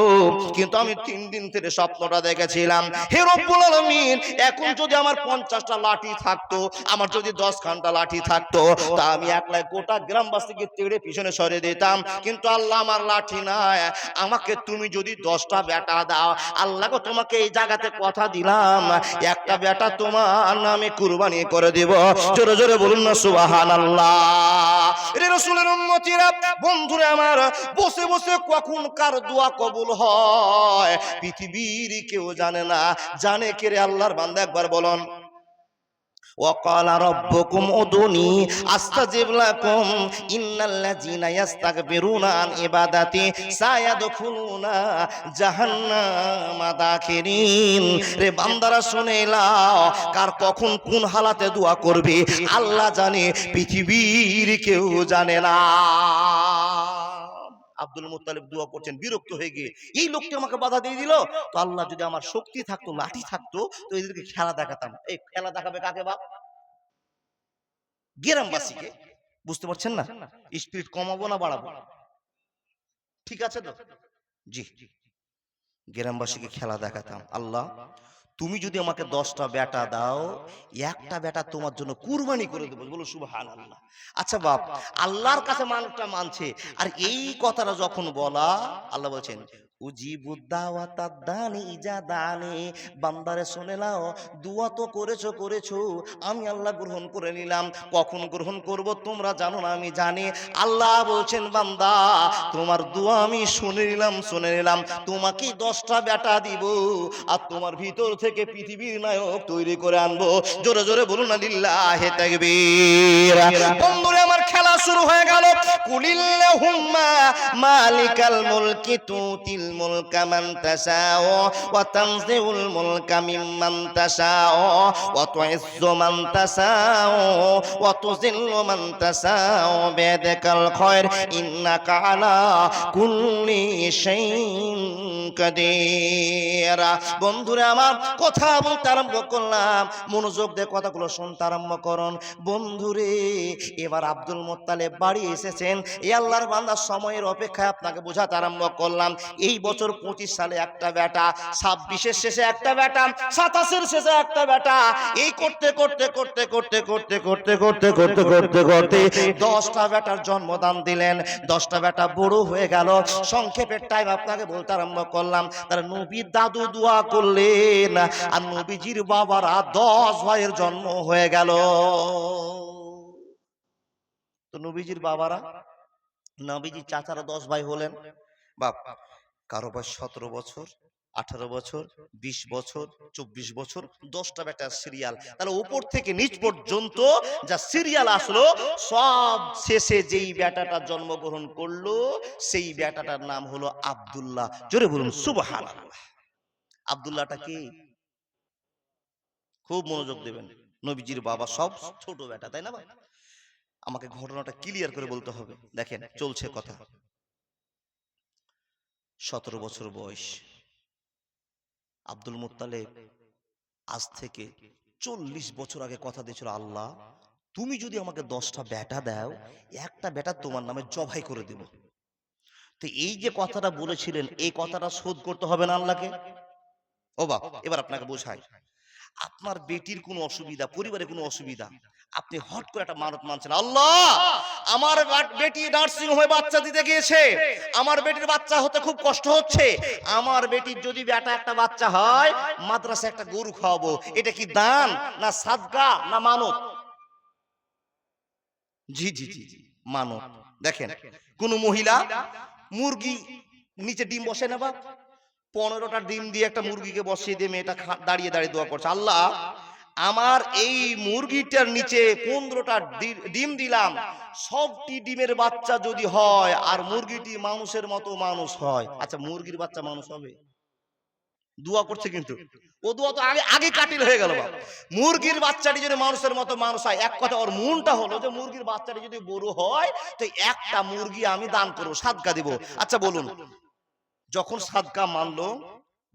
কিন্তু আমি 3 দিন থেকে স্বপ্নটা দেখেছিলাম। হে রব্বুল আলামিন, এখন যদি আমার 50টা লাঠি থাকতো, আমার যদি 10 খানটা লাঠি থাকতো, তা আমি একলাই গোটা গ্রামবাসীকে তেড়ে পিছনে সরিয়ে দিতাম, কিন্তু আল্লাহ আমার লাঠি নাই, আমাকে তুমি যদি 10টা বেটা দাও, আল্লাহকে তোমাকে এই জায়গাতে কথা দিলাম, একটা বেটা তোমার নামে কুরবানি করে দেব। জোরে জোরে বলুন না সুবহানাল্লাহ। রে রাসূলের উম্মতিরা, বন্ধুরা আমার, বসে বসে কখন কার দোয়া কবুল হয় পৃথিবীর কেউ জানে না, জানে কে রে? আল্লাহর বান্দা, একবার বলুন, وقال ربكم ادعوني استجب لكم ان الذين يستكبرون عن عبادتي سيدخلون جهنم داخرين। রে বান্দারা শুনে নাও, কার কখন কোন হালাতে দোয়া করবে আল্লাহ জানে, পৃথিবীর কেউ জানে না। আব্দুল মুত্তালিব দোয়া করছেন, বিরক্ত হয়ে গিয়ে, এই লোকটি আমাকে বাধা দিয়ে দিল, তো আল্লাহ যদি আমার শক্তি থাকতো, লাঠি থাকতো, তো এদেরকে খেলা দেখাতাম। এই খেলা দেখাবে কাকে বাপ? গ্রামবাসীকে। বুঝতে পারছেন না? স্পিড কমাবো না বাড়াবো? ঠিক আছে তো? জি, গ্রামবাসীকে খেলা দেখাতাম। আল্লাহ, তুমি যদি আমাকে 10টা বেটা দাও, একটা বেটা তোমার জন্য কুরবানি করে দেবো। বলো সুবহানাল্লাহ। আচ্ছা বাপ, আল্লাহর কাছে মানুষটা মানছে, আর এই কথাটা যখন বলা, আল্লাহ বলছেন, বান্দারে শুনে নাও, দোয়া তো করেছো, আমি আল্লাহ গ্রহণ করে নিলাম। কখন গ্রহণ করব তোমরা জানো না, আমি জানি। আল্লাহ বলছেন, বান্দা, তোমার দোয়া আমি শুনে নিলাম, তোমাকে 10টা বেটা দিব, আর তোমার ভিতর থেকে পৃথিবীর নায়ক তৈরি করে আনবো। জোরে জোরে বলুন না লিল্লাহি তাকবীর। বন্ধুরা আমার, খেলা শুরু হয়ে গেল। কুলিল্লাহুম্মা মালিকাল মুলকি তুতিল মুলকা মান তাশাউ ওয়া তানজিউল মুলকা মিম্মান তাশাউ ওয়া তুইজ্জু মান তাশাউ ওয়া তুযিল্লু মান তাশাউ বিয়াদিকাল খায়র ইন্নাকা আলা কুল্লি শাইইন কাদির। বন্ধুরা আমার, কথা বলতে আরম্ভ করলাম, মনোযোগ দিয়ে কথাগুলো শুনতে আরম্ভ করুন। বন্ধুরে, এবার আব্দুল মুত্তালিব বাড়ি এসেছেন। এই আল্লাহর বান্দা, সময়ের অপেক্ষায় আপনাকে বোঝাতে আরম্ভ করলাম। এই বছর 25 সালে একটা বেটা, 26-এর শেষে একটা বেটা, 27-এর শেষে একটা বেটা, এই করতে 10টা বেটার জন্মদান দিলেন। 10টা বেটা বড় হয়ে গেল। সংক্ষেপের টাইম আপনাকে বলতে আরম্ভ করলাম। তার নবীর দাদু দোয়া করলেন, আর নবীজির বাবারা 10 ভাইয়ের জন্ম হয়ে গেল। তো নবীজির বাবারা, নবীজির চাচারা 10 ভাই হলেন। বাপ, কারো বয়স 17 বছর, 18 বছর, 20 বছর, 24 বছর, 10টা বেটা সিরিয়াল। তাহলে উপর থেকে নিচ পর্যন্ত যা সিরিয়াল আসলো, সব শেষে যেই বেটাটা জন্মগ্রহণ করলো সেই বেটাটার নাম হলো আব্দুল্লাহ। জোরে বলুন সুবহানাল্লাহ। আব্দুল্লাহটা কি? খুব মনোযোগ দেবেন। নবীজির বাবা সব ছোট বেটা, তাই না? আমাকে ঘটনাটা ক্লিয়ার করে বলতে হবে। দেখেন চলছে কথা। 17 বছর বয়স। আব্দুল মুত্তালিব আজ থেকে 40 বছর আগে কথা দিয়েছিল, আল্লাহ তুমি যদি আমাকে 10টা বেটা দাও, একটা বেটা তোমার নামে জবাই করে দেব। তো এই যে কথাটা বলেছিলেন, এই কথাটা শোধ করতে হবে না আল্লাহকে? ও বাপ, এবার আপনাকে বোঝাই। আপনার বেটির কোনো অসুবিধা, পরিবারে কোনো অসুবিধা, আপনি হট করে একটা মানত মানছেন, আল্লাহ আমার বেটি নার্সিং হোমে বাচ্চা দিতে গিয়েছে, আমার বেটির বাচ্চা হতে খুব কষ্ট হচ্ছে, আমার বেটির যদি বেটা একটা বাচ্চা হয়, মাদ্রাসা একটা গরু খাওয়াবো। এটা কি দান না সাদকা না মানত? জি জি জি জি, মানত। দেখেন কোন মহিলা মুরগি নিচে ডিম বসে না, বা 15টা ডিম দিয়ে একটা মুরগিকে বসিয়ে দিয়ে মেয়েটা দাঁড়িয়ে দাঁড়িয়ে দোয়া করছে, আল্লাহ আমার এই মুরগিটার নিচে 15টা ডিম দিলাম, সবটি ডিমের বাচ্চা যদি হয় আর মুরগিটি মানুষের মতো মানুষ হয়, আচ্ছা মুরগির বাচ্চা মানুষ হবে? দোয়া করছে কিন্তু ও দোয়া তো আগে আগে কাটিল হয়ে গেল। বাবা, মুরগির বাচ্চাটি যদি মানুষের মতো মানুষ হয়, এক কথা ওর মনটা হলো যে মুরগির বাচ্চাটি যদি বড় হয় তো একটা মুরগি আমি দান করবো, সাদকা দিব। আচ্ছা বলুন, যখন সাদকা মানলো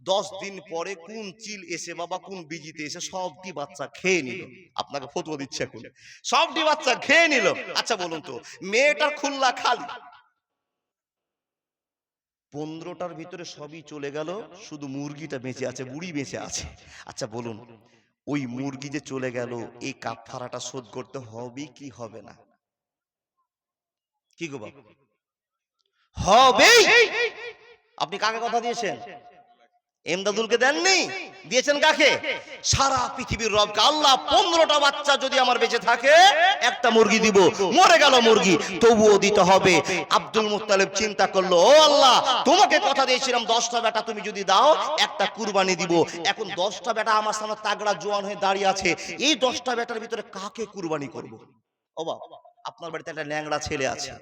10 দিন পরে কোন চিল এসে বাবা, কোন বিজিতে এসে সবটি বাচ্চা খেয়ে নিল। আপনাকে ফতোয়া দিচ্ছে এখন, সবটি বাচ্চা খেয়ে নিল। আচ্ছা বলুন তো, মেয়েটার খুল্লা খালি, 15টার ভিতরে সবই চলে গেল, শুধু মুরগিটা বেঁচে আছে, বুড়ি বেঁচে আছে। আচ্ছা বলুন, ওই মুরগি যে চলে গেল, এই কাফারাটা শোধ করতে হবে কি হবে না? কি গো বাবা, হবে। আপনি কাকে কথা দিয়েছেন? এমদাদুলকে দেননি, দিয়েছেন কাকে? সারা পৃথিবীর রবকে। আল্লাহ 15টা বাচ্চা যদি আমার বেঁচে থাকে, একটা মুরগি দিব। মরে গেল মুরগি, তবুও দিতে হবে। আব্দুল মুত্তালিব চিন্তা করলো, ও আল্লাহ তোমাকে কথা দিয়েছিলাম 10টা বেটা তুমি যদি দাও, একটা কুরবানি দিব। এখন 10টা বেটা আমার সামনে তাগড়া জোয়ান হয়ে দাঁড়িয়ে আছে, এই 10টা বেটার ভিতরে কাকে কুরবানি করব? ও বাবা, আপনার বাড়িতে একটা ল্যাংড়া ছেলে আছে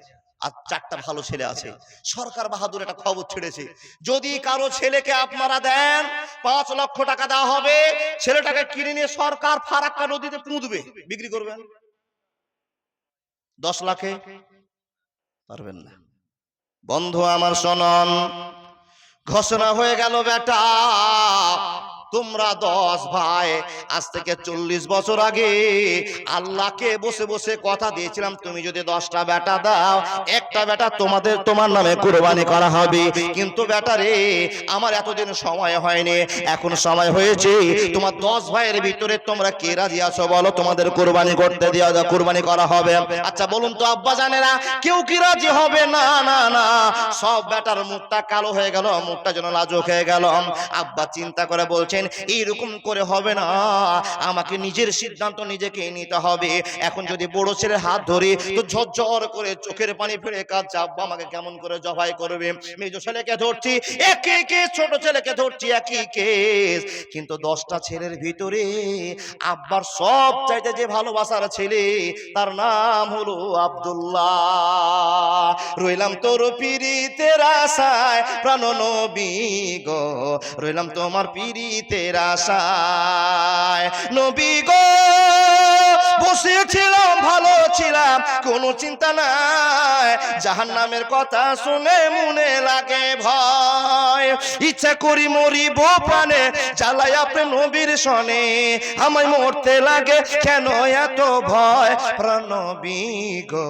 আর 4টা ভালো ছেলে আছে। সরকার বাহাদুর একটা খবর ছেড়েছে, যদি কারো ছেলেকে আপনারা দেন 5 লক্ষ টাকা দেওয়া হবে, ছেলেটাকে কিনে নিয়ে সরকার ফারাক্কা নদীতে পুঁতবে, বিক্রি করবেন। 10 লাখে পারবেন না। বন্ধু আমার শুনুন, ঘোষণা হয়ে গেল বেটা, তোমরা 10 ভাই আজ থেকে 40 বছর আগে আল্লাহকে বসে বসে কথা দিয়েছিলাম, তুমি যদি 10টা বেটা দাও, একটা বেটা তোমার নামে কুরবানি করা হবে। কিন্তু বেটা রে, আমার এতদিন সময় হয়নি, এখন সময় হয়েছে। তোমার 10 ভাইয়ের ভিতরে তোমরা কে রাজি আছো বলো, তোমাদের কুরবানি করতে দেওয়া, কুরবানি করা হবে। আচ্ছা বলুন তো আব্বা জানেরা, কেউ কি রাজি হবে? না না না, সব বেটার মুখটা কালো হয়ে গেল, মুখটা যেন লাজুক হয়ে গেল। আব্বা চিন্তা করে বলছেন, এইরকম করে হবে না, আমাকে নিজের সিদ্ধান্ত নিজেকে নিতে হবে। এখন যদি বড় ছেলের হাত ধরে তো ঝরঝর করে চোখের পানি ফেলে কাঁদছে, আব্বা আমাকে কেমন করে জবাই করবে? মেজ ছেলেকে ধরছি একই কেস, ছোট ছেলেকে ধরছি একই কেস। কিন্তু 10টা ছেলের ভিতরে আব্বার সব চাইতে যে ভালোবাসার ছেলে, তার নাম হলো আব্দুল্লাহ। রইলাম তোর পিরিতের আশায় প্রাণ নবী গো, রইলাম তোমার পিরিতের আশায় নবী গো, বসেছিলাম ভালো ছিলাম, কোনো চিন্তা নাই, জাহান্নামের কথা শুনে মনে লাগে ভয়, ইচ্ছা করি মরিব প্রাণে, জ্বালাই আপনি নবীর সনে, আমায় মরতে লাগে কেন এত ভয়, প্রাণ নবী গো,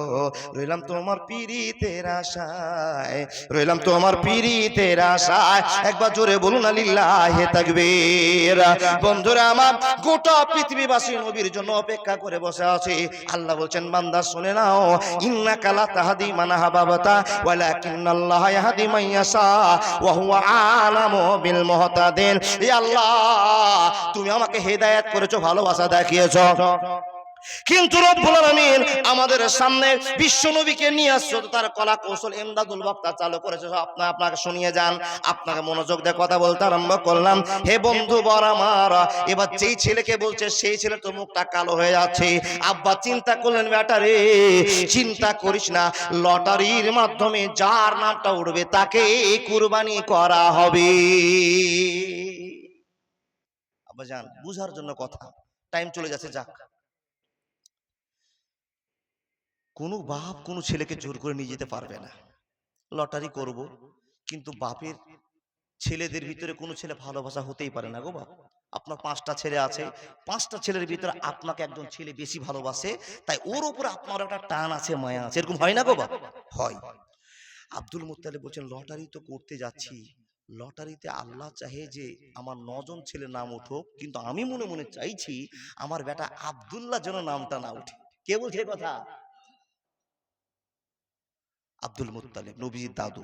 রইলাম তোমার পিরিতের আশায়, রইলাম তোমার পিরিতের আশায়। একবার জোরে বলুন লিল্লাহি তাকবীর। বন্ধুরা আমার, গোটা পৃথিবীবাসী নবীর জন্য অপেক্ষা করে বসে আছে। আল্লাহ বলছেন, বান্দা শুনে নাও, ইন্নাকা লা তাহদি মান আহবাবতা ওয়ালাকিন্নাল্লাহা ইয়াহদি মান ইয়াশা ওয়া হুয়া আলামু বিল মুহতাদিন। ই আল্লাহ, তুমি আমাকে হেদায়েত করেছো, ভালোবাসা দেখিয়েছো, কিন্তু রব্বুল আলামিন আমাদের সামনে বিশ্ব নবীকে নিয়ে আসছে, তার কলা কৌশল ইমদাদুল বক্তা চালু করেছে। আপনাকে শুনিয়ে যান, আপনাকে মনোযোগ দিয়ে কথা বলতে আরম্ভ করলাম। হে বন্ধু বর আমার, এবার যেই ছেলেকে বলছে সেই ছেলে তো মুখটা কালো হয়ে যাচ্ছে। আব্বা চিন্তা করলেন, বেটা রে চিন্তা করিস না, লটারির মাধ্যমে যার নামটা উঠবে তাকে কুরবানি করা হবে। আব্বা জান বুঝার জন্য কথা, টাইম চলে যাচ্ছে, যাক। কোনো বাপ কোনো ছেলেকে জোর করে নিয়ে যেতে পারবে না। লটারি করব, কিন্তু বাপের ছেলেদের ভিতরে কোনো ছেলে ভালোবাসা হতেই পারে না গো বাপ। আপনার 5টা ছেলে আছে, 5টা ছেলের ভিতরে আপনাকে একজন ছেলে বেশি ভালোবাসে, তাই ওর উপরে আপনার একটা টান আছে, মায়া আছে, এরকম হয় না গো বাপ? হয়। আব্দুল মুত্তালিব বলছেন, লটারি তো করতে যাচ্ছি, লটারিতে আল্লাহ চাহে যে আমার 9জন ছেলে নাম উঠুক, কিন্তু আমি মনে মনে চাইছি আমার বেটা আব্দুল্লাহ যেন নামটা না উঠে। কে বলছে কথা? আব্দুল মুত্তালিব, নবীজির দাদু।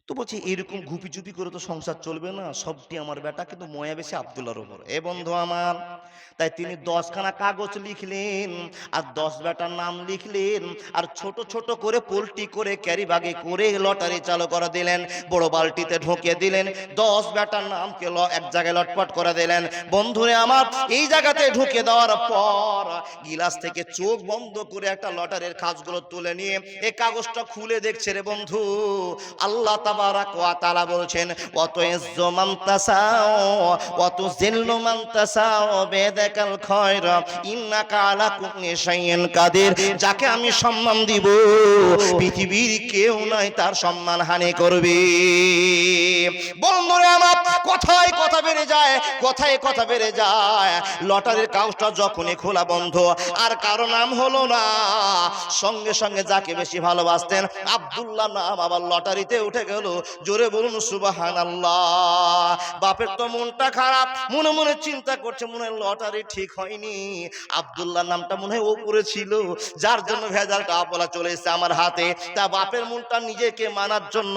তো বলছে এরকম ঘুপি চুপি করে তো সংসার চলবে না, সবটি আমার বেটা, কিন্তু ময়া বেশি আব্দুল্লাহর উপর। এ বন্ধু আমার, তাই তিনি 10খানা কাগজ লিখলেন আর 10 বেটার নাম লিখলেন, আর ছোট ছোট করে পোল্টি করে ক্যারি বাগে করে লটারি চালু করে দিলেন, বড় বালতিতে ঢুকে দিলেন, 10 বেটার নামকে এক জায়গায় লটপট করে দিলেন। বন্ধুরে আমার, এই জায়গাতে ঢুকে দেওয়ার পর গিলাস থেকে চোখ বন্ধ করে একটা লটারির কাগজগুলো তুলে নিয়ে এই কাগজটা খুলে দেখছে রে বন্ধু, আল্লাহ তাবারাক ওয়া তাআলা বলছেন, ওয়াতু ইজ্জু মান তাসাও ওয়াতু জিল্লু মান তাসাও বিয়াদিকাল খায়র ইন্নাকা আলা কুল্লি শাইইন কাদির। যাকে আমি সম্মান দিব পৃথিবীর কেউ নাই তার সম্মান হানি করবে। বন্ধুরা আমার, কথায় কথা বেড়ে যায়, কথায় কথা বেড়ে যায়। লটারির কাগজটা যখনই খোলা বন্ধ, আর কারো নাম হলো না, সঙ্গে সঙ্গে যাকে বেশি ভালোবাসতেন আব্দুল্লাহ নাম আবার লটারিতে উঠে গেল। জোরে বলুন সুবহানাল্লাহ। বাপের তো মনটা খারাপ, মনে মনে চিন্তা করছে, মনে হয় লটারি ঠিক হয়নি, আব্দুল্লাহ নামটা মনে হয় ওপরে ছিল, যার জন্য ভেজালটা বলা চলে এসেছে আমার হাতে। তা বাপের মনটা নিজেকে মানার জন্য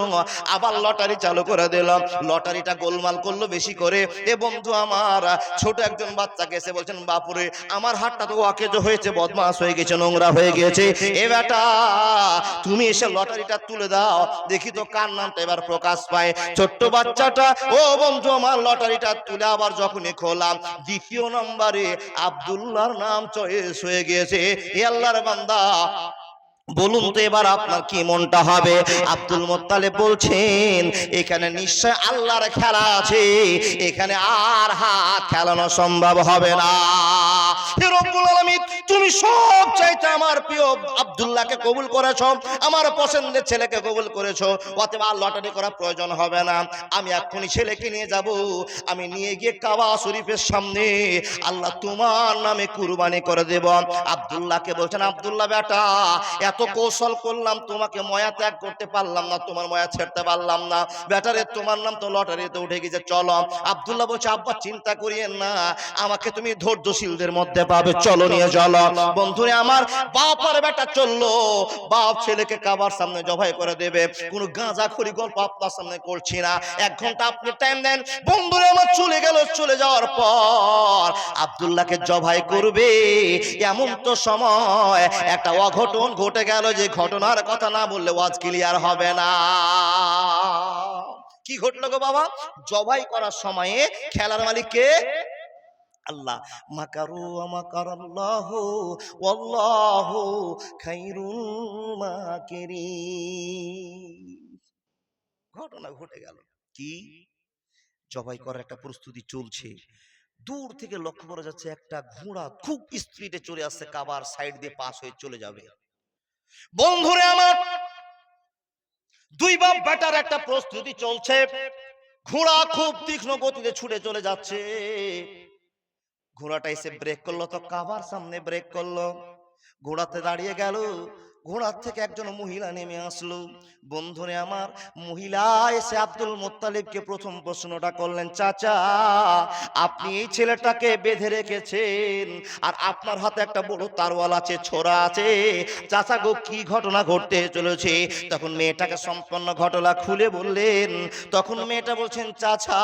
আবার লটারি চালু করে দিল। লটারিটা গোলমাল করলো বেশি করে। এ বন্ধু আমার, ছোট একজন বাচ্চাকে এসে বলছেন, বাপুরে আমার হাতটা তো অকেজ হয়েছে, বদমাস হয়ে গেছে, নোংরা হয়ে গেছে, এ বেটা তুমি এসে লটারিটা তুলে দাও, দেখি তো কার নামটা এবার প্রকাশ পায়। ছোট্ট বাচ্চাটা ও বন্ধু আমার লটারিটা তুলে আবার যখনই খোলাম, দ্বিতীয় নম্বরে আব্দুল্লাহর নাম চয়েস হয়ে গিয়েছে। এ আল্লাহর বান্দা, বলুন তো এবার আপনার কি মনটা হবে? আব্দুল মুত্তালিব বলছেন, এখানে নিশ্চয় আল্লাহর খেলা আছে, এখানে আর হাত খেলানো সম্ভব হবে না। হে রব্বুল আলামিন, তুমি সব চাইতে আমার প্রিয় আব্দুল্লাহকে কবুল করেছো, আমার পছন্দের ছেলেকে কবুল করেছো, অতএব আর লটারি করার প্রয়োজন হবে না। আমি এক্ষুনি ছেলেকে নিয়ে যাব, আমি নিয়ে গিয়ে কাবা শরীফের সামনে আল্লাহ তোমার নামে কুরবানি করে দেব। আব্দুল্লাহকে বলছেন, আব্দুল্লাহ বেটা, এত কৌশল করলাম, তোমাকে ময়া ত্যাগ করতে পারলাম না, তোমার ময়া ছেড়তে পারলাম না, বেটারে তোমার নাম তো লটারিতে উঠে গেছে, চলো। আব্দুল্লাহ বলছে, আব্বা চিন্তা করিয়েন না, আমাকে তুমি ধৈর্যশীলদের মধ্যে পাবে, চলো নিয়ে চলো। বন্ধুরে আমার, বাপ আর বেটা চললো, বাপ ছেলেকে কাবার সামনে জবাই করে দেবে। কোনো গাঁজাখড়ি গল্প আপনার সামনে করছি না, 1 ঘন্টা আপনি টাইম দেন। বন্ধুরে আমার চলে গেল, চলে যাওয়ার পর আব্দুল্লাহকে জবাই করবে, এমন তো সময় একটা অঘটন ঘটে গেল, যে ঘটনার কথা না বললে ওয়াজ ক্লিয়ার হবে না। কি ঘটলো গো বাবা? জবাই করার সময়ে খেলার মালিক কে? আল্লাহ। মাকারু ওয়া মাকারাল্লাহু ওয়াল্লাহু খায়রুল মাকিরিন। ঘটনা ঘটে গেল কি, জবাই করার একটা প্রস্তুতি চলছে। দূর থেকে লক্ষ্য করা যাচ্ছে একটা ঘোড়া খুব স্পিডে চলে আসছে, কাবার সাইড দিয়ে পাস হয়ে চলে যাবে। বন্ধুরে আমার, 2 বাপ বেটার একটা প্রস্তুতি চলছে, ঘোড়া খুব তীক্ষ্ণ গতিতে ছুটে চলে যাচ্ছে। ঘোড়াটা এসে ব্রেক করলো, তো কাবার সামনে ব্রেক করলো, ঘোড়াতে দাঁড়িয়ে গেল, ঘোড়ার থেকে একজন মহিলা নেমে আসলো। বন্ধুরে আমার, মহিলা এসে আব্দুল মুত্তালিবকে প্রথম প্রশ্নটা করলেন, চাচা আপনি এই ছেলেটাকে বেঁধে রেখেছেন আর আপনার হাতে একটা বড় তারওয়াল আছে, ছোরা আছে, চাচা গো কি ঘটনা ঘটতে চলেছে? তখন মেয়েটাকে সম্পূর্ণ ঘটনা খুলে বললেন। তখন মেয়েটা বলছেন, চাচা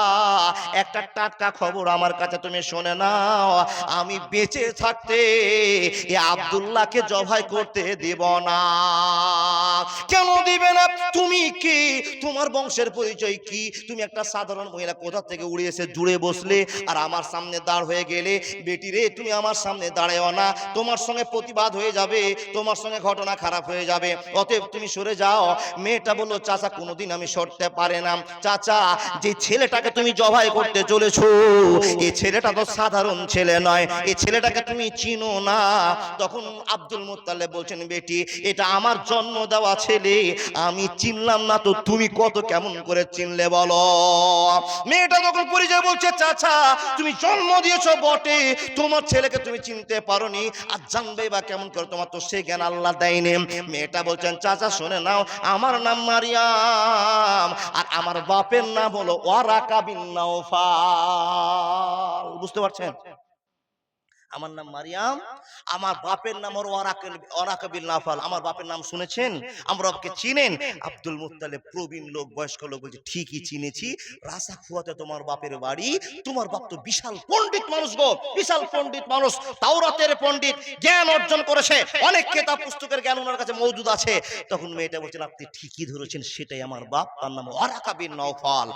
একটা টাটকা খবর আমার কাছে তুমি শুনে নাও, আমি বেঁচে থাকতে এ আব্দুল্লাহকে জবাই করতে দিব না। কেন দিবে না? তুমি কি, তোমার বংশের পরিচয় কি? তুমি একটা সাধারণ মহিলা, কোথা থেকে উড়ে এসে জুড়ে বসলে আর আমার সামনে দাঁড় হয়ে গেলে? বেটি রে, তুমি আমার সামনে দাঁড়াও না, তোমার সঙ্গে প্রতিবাদ হয়ে যাবে, তোমার সঙ্গে ঘটনা খারাপ হয়ে যাবে, অতএব তুমি সরে যাও। মেয়েটা বললো, চাচা কোনোদিন আমি সরতে পারে না। চাচা, যে ছেলেটাকে তুমি জবাই করতে চলেছো, এই ছেলেটা তো সাধারণ ছেলে নয়, এই ছেলেটাকে তুমি চিনো না। তখন আব্দুল মুত্তালিব বলছেন, বেটি এটা আমার জন্ম দেওয়া ছেলে, আমি চিনলাম না তো তুমি কত কেমন করে চিনলে বলো? মেয়েটা তখন পরিচয় বলছে, চাচা তুমি জন্ম দিয়েছো বটে, তোমার ছেলেকে তুমি চিনতে পারোনি, আর জানবে বা কেমন করে? তোমার তো সে জ্ঞান আল্লাহ দেয়নি। মেয়েটা বলছেন, চাচা শুনে নাও, আমার নাম মারিয়াম আর আমার বাপের নাম হলো ওয়ারাকা বিন নাওফাল। বুঝতে পারছেন? আমার নাম মারিয়াম, আমার বাপের নাম ওয়ারাকা বিন নাওফাল। আমার বাপের নাম শুনেছেন? আমরা বাপকে চিনেন? আব্দুল মুত্তালিব প্রবীণ লোক, বয়স্ক লোক, বলছে ঠিকই চিনেছি, রাসা খুয়াতে তোমার বাপের বাড়ি। তোমার বাপ তো বিশাল পণ্ডিত মানুষ গো, বিশাল পণ্ডিত মানুষ, তাওরাতের পণ্ডিত, জ্ঞান অর্জন করেছে, অনেক কিতাব পুস্তকের জ্ঞান ওনার কাছে মওজুদ আছে। তখন মেয়েটা বলছেন, আপনি ঠিকই ধরেছেন, সেটাই আমার বাপ, তার নাম ওয়ারাকা বিন নাওফাল,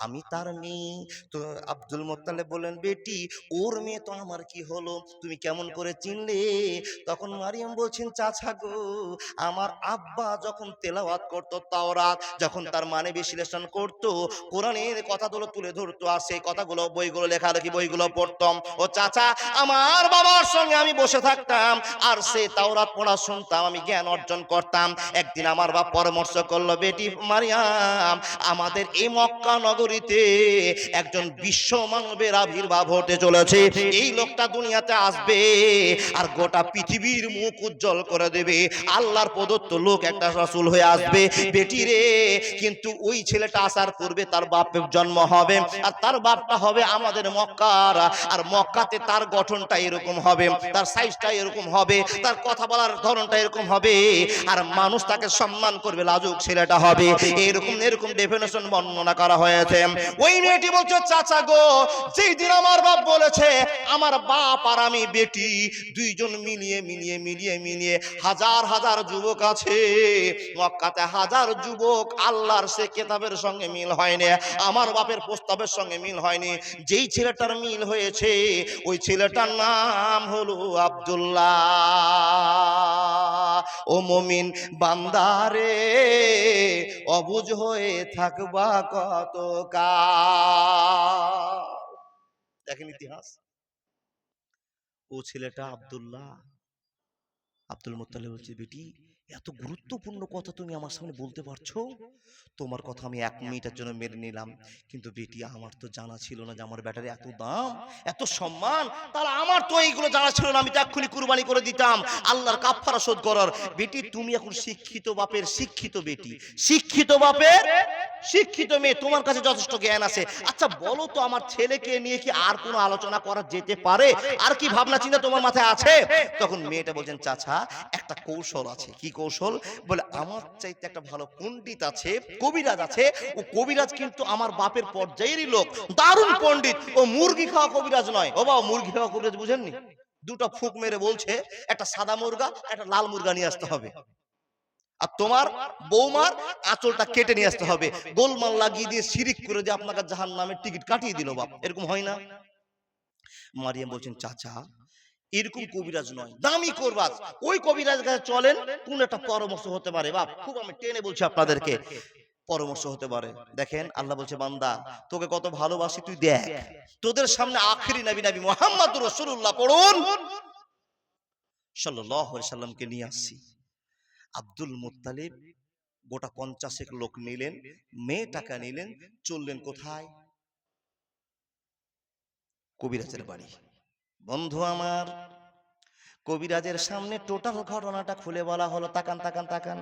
আমি তার মেয়ে। তো আব্দুল মুত্তালিব বললেন, বেটি ওর মেয়ে তো আমার কি হলো, তুমি কেমন করে চিনলে? তখন মারিয়াম বলছেন, চাচা গো, আমার আব্বা যখন তেলাওয়াত করত তাওরাত, যখন তার মানে বিশ্লেষণ করত, কোরআনের কথাগুলো তুলে ধরতো, আর সেই কথাগুলো বইগুলো লেখালেখি বইগুলো পড়তাম। ও চাচা, আমার বাবার সঙ্গে আমি বসে থাকতাম আর সেই তাওরাত পড়া শুনতাম, আমি জ্ঞান অর্জন করতাম। একদিন আমার বাপ পরামর্শ করলো, বেটি মারিয়াম, আমাদের এই মক্কা নগরীতে একজন বিশ্ব মানবের আবির্ভাব হতে চলেছে, এই লোকটা দুনিয়াতে আসবে আর গোটা পৃথিবীর মুখ উজ্জ্বল করে দেবে, আল্লাহর প্রদত্ত লোক, একটা রাসূল হয়ে আসবে। বেটি রে, কিন্তু ওই ছেলেটা আসার পূর্বে তার বাপের জন্ম হবে, আর তার বাপটা হবে আমাদের মক্কার, আর মক্কাতে তার গঠনটা এরকম হবে, তার সাইজটা এরকম হবে, তার কথা বলার ধরনটা এরকম হবে, আর মানুষ তাকে সম্মান করবে, লাজুক ছেলেটা হবে, এরকম এরকম ডেফিনেশন বর্ণনা করা হয়েছে। ওই মেয়েটি বলছে, চাচা গো, যেই দিন আমার বাপ বলেছে, আমার বাপ আর আমি বেটি দুইজন মিলিয়ে হাজার হাজার যুবক আছে মক্কাতে, হাজার যুবক, আল্লাহর সে কিতাবের সঙ্গে মিল হয়নি, আমার বাপের প্রস্তাবের সঙ্গে মিল হয়নি, যেই ছেলেটার মিল হয়েছে ওই ছেলেটার নাম হলো আব্দুল্লাহ। ও মুমিন বান্দারে, অবুঝ হয়ে থাকবা কত কাল। দেখেন ইতিহাস, ও ছেলেটা আব্দুল্লাহ। আব্দুল মুত্তালিব বলছে, বেটি এত গুরুত্বপূর্ণ কথা তুমি আমার সামনে বলতে পারছো? তোমার কথা আমি 1 মিনিটের জন্য মেনে নিলাম, কিন্তু বেটি আমার তো জানা ছিল না যে আমার ব্যাটারি এত দাম, এত সম্মান, তাহলে আমার তো এইগুলো জানা ছিল না, আমি তো এক্ষুনি কুরবানি করে দিতাম আল্লাহর কাফারা শোধ করার। বেটি তুমি এখন শিক্ষিত বাপের শিক্ষিত বেটি, শিক্ষিত বাপের শিক্ষিত মেয়ে, তোমার কাছে যথেষ্ট জ্ঞান আছে। আচ্ছা বলো তো, আমার ছেলেকে নিয়ে কি আর কোনো আলোচনা করা যেতে পারে? আর কি ভাবনা চিন্তা তোমার মাথায় আছে? তখন মেয়েটা বলছেন, চাচা একটা কৌশল আছে। কি কৌশল? বলে, আমার চাইতে একটা ভালো পণ্ডিত আছে, কবিরাজ আছে, ও কবিরাজ কিন্তু আমার বাপের পর্যায়েরই লোক, দারুণ পণ্ডিত, ও মুরগি খাওয়া কবিরাজ নয়। ও বাবা, মুরগি খাওয়া কবিরাজ বুঝেননি? দুটো ফুক মেরে বলছে, একটা সাদা মুরগা একটা লাল মুরগা নিয়ে আসতে হবে, আর তোমার বৌমার আঁচলটা কেটে নিয়ে আসতে হবে, গোলমাল লাগিয়ে দিয়ে শিরিক করে যে আপনাকে জাহান্নামের টিকিট কাটিয়ে দিল বাপ, এরকম হয় না? মারিয়াম বলছেন, চাচা এরকম কবিরাজ নয়, দামি কবিরাজ, ওই কবিরাজ কাছে চলেন, কোন একটা পরামর্শ হতে পারে বাপ, খুব আমি টেনে বলছি আপনাদেরকে, পরামর্শ হতে পারে। দেখেন আল্লাহ বলছে, বান্দা তোকে কত ভালোবাসি, তুই দেখ, তোদের সামনে আখেরি নবী নবী মুহাম্মদুর রাসূলুল্লাহ পড়ুন সাল্লাল্লাহু আলাইহি সাল্লামকে নিয়ে আসছি। আব্দুল মুত্তালিব গোটা 50 লোক নিলেন, মেয়েটাকে নিলেন, চললেন কোথায়? কবিরাজের বাড়ি। বন্ধু আমার, কবিরাজের সামনে টোটাল ঘটনাটা খুলে বলা হলো। তাকান তাকান তাকান,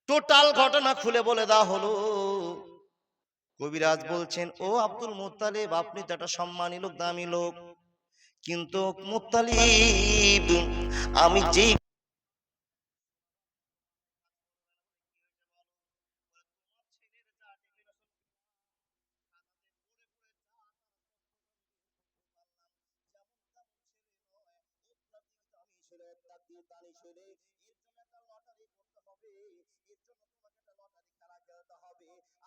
টোটাল ঘটনা খুলে বলে দেওয়া হলো। কবিরাজ বলছেন, ও আব্দুল মুত্তালিব, আপনি তো একটা সম্মানী লোক, দামি লোক, কিন্তু মুত্তালিব, আমি যেই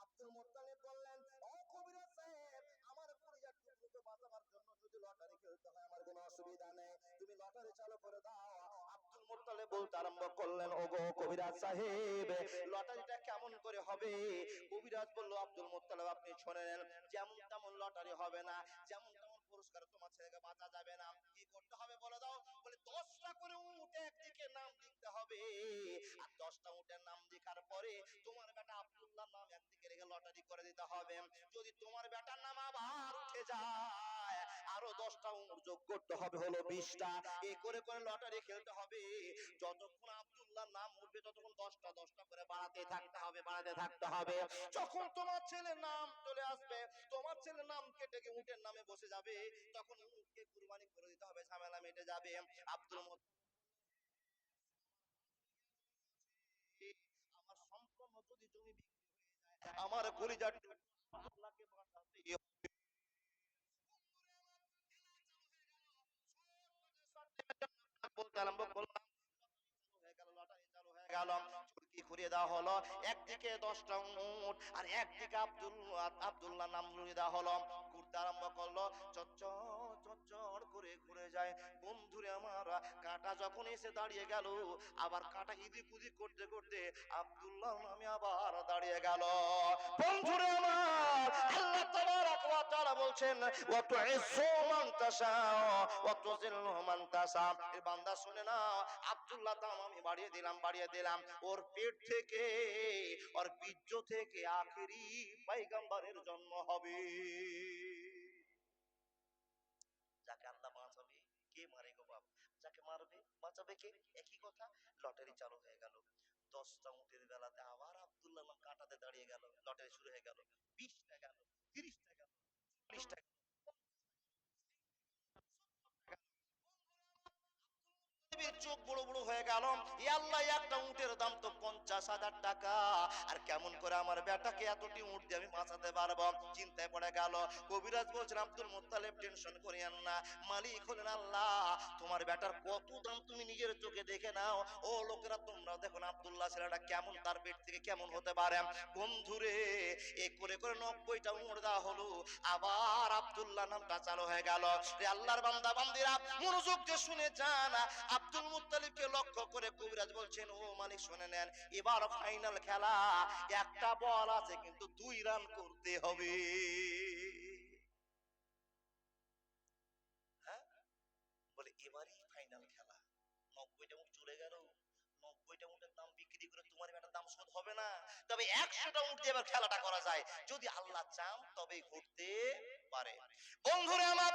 আব্দুল মুত্তালিব বললেন, ও কবিরাজ সাহেব, আমার পরিবার টুকরোকে বাঁচাবার জন্য যদি লটারি খেলতে হয় আমার কোনো অসুবিধা নেই, তুমি লটারি চালু করে দাও। আব্দুল মুত্তালিব বলতে আরম্ভ করলেন, ওগো কবিরাজ সাহেব, লটারিটা কেমন করে হবে? কবিরাজ বলল, আব্দুল মুত্তালিব, আপনি শুনে নেন, যেমন তেমন লটারি হবে না, যেমন তেমন পুরস্কার তোমার ছেলেকে বাঁচা যাবে না। কি করতে হবে বলে দাও? বলে 10টা করে উট একদিকে নাম লিখতে হবে, আর 10টা উটের নাম লেখার পরে তোমার বেটা আব্দুল্লাহ নাম একদিকে রেখে লটারি করে দিতে হবে। যদি তোমার বেটার নাম আবার উঠে যায়, আরো 10টা উট যোগ করতে হবে, হলো 20টা। এই করে করে লটারি খেলতে হবে। যতক্ষণ আব্দুল্লাহর নাম উঠবে ততক্ষণ 10টা 10টা করে বাড়াতে থাকতে হবে, বাড়াতে থাকতে হবে। যখন তোমার ছেলের নাম চলে আসবে, তোমার ছেলের নাম কেটে গিয়ে উটের নামে বসে যাবে, তখন উটকে কুরবানি করে দিতে হবে, ঝামেলা মিটে যাবে। আব্দুল আমার সম্পূর্ণ যদি জমি বিক্রি হয়ে যায়, আমার কলিজার আল্লাহকে বাঁচাতে বলতে আরম্ভ করলাম। একদিকে 10টা উট আর একদিকে আব্দুল্লাহ নাম লিখে দেওয়া হলো। ঘুরতে আরম্ভ করলো, চচ্চর চচ্চর করে ঘুরে যায়। বন্ধুরে আমার, কাঁটা যখন এসে দাঁড়িয়ে গেল, আবার কাঁটা ইদিক উদিক করতে করতে আব্দুল্লাহ নামে আবার দাঁড়িয়ে গেল। বন্ধুরে আমার, আল্লাহ তাবারাক ওয়া তাআলা বলছেন, ওয়া তুইজ্জু মান তাশা ওয়া তুযিল্লু মান তাশা। এ বান্দা শুনে না, আব্দুল্লাহ দাম আমি বাড়িয়ে দিলাম, বাড়িয়ে দিলাম। ওর পেট থেকে, ওর বীর্য থেকে আখেরি পয়গম্বরের জন্ম হবে। যাকে আল্লাহ বাঁচাবে, কে মারে গো বাপ? যাকে মারবে, বাঁচাবে কে? একই কথা। লটারি চালু হয়ে গেল। 10টা উটের বেলাতে আবার আব্দুল্লাহ নাম কাঁটাতে দাঁড়িয়ে গেল। লটারি শুরু হয়ে গেল। 20টা গেল, 30টা গেল, 40টা গেল। চোখ বড় বড় হয়ে গেল। আল্লাহ, একটা উটের দাম তো 50,000 টাকা, আর কেমন করে আমার বেটাকে এতটি উট দিয়ে আমি বাঁচাতে পারবো? চিন্তায় পড়ে গেল। কবিরাজ বলছেন, আব্দুল মুত্তালিব টেনশন করিয়েন না, মালিক হলেন আল্লাহ। তোমার বেটার কত দাম তুমি নিজের চোখে দেখে নাও। ও লোকেরা, তোমরা দেখো না আব্দুল্লাহ ছেলেটা কেমন, তার পেট থেকে কেমন হতে পারে। বন্ধুরে, এ করে করে 90টা উট দেওয়া হলো। আবার আব্দুল্লাহ নামটা চালু হয়ে গেল। আল্লাহর বান্দা বান্দিরা মনোযোগ দিয়ে শুনে যান। আব্দুল মুত্তালিবকে লক্ষ্য করে কবিরাজ বলছেন, ও মালিক শুনে নেন, এবার ফাইনাল খেলা। একটা বল আছে, কিন্তু 2 রান করতে হবে। হ্যাঁ, বলে এবারই ফাইনাল খেলা। 90টা উট চলে গেল। 90টা উটের দাম বিক্রি করে তোমার বেটার দাম শোধ হবে না। তবে 100টা উট দিয়ে এবার খেলাটা করা যায়, যদি আল্লাহ চান তবেই ঘটতে পারে। বন্ধুরা আমার,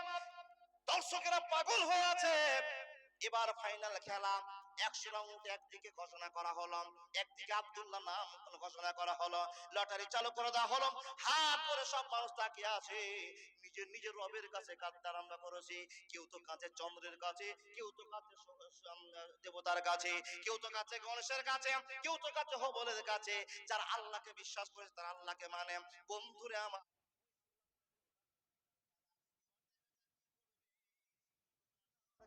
দর্শকেরা পাগল হয়ে আছে। এবার ফাইনাল খেলা। 100 রাউন্ড একদিকে ঘোষণা করা হলো, একদিকে আব্দুল্লাহ নাম ঘোষণা করা হলো। লটারি চালু করে দেওয়া হলো। হাত করে সব মানুষ তাকিয়ে আছে। নিজের নিজের রবের কাছে কাঁদতে আরম্ভ করেছে। কেউ তো কাছে চন্দ্রের কাছে, কেউ তো কাছে দেবতার কাছে, কেউ তো কাছে গণেশের কাছে, কেউ তো কাছে হবলের কাছে। যারা আল্লাহকে বিশ্বাস করে, তারা আল্লাহকে মানে। বন্ধুরে আমার,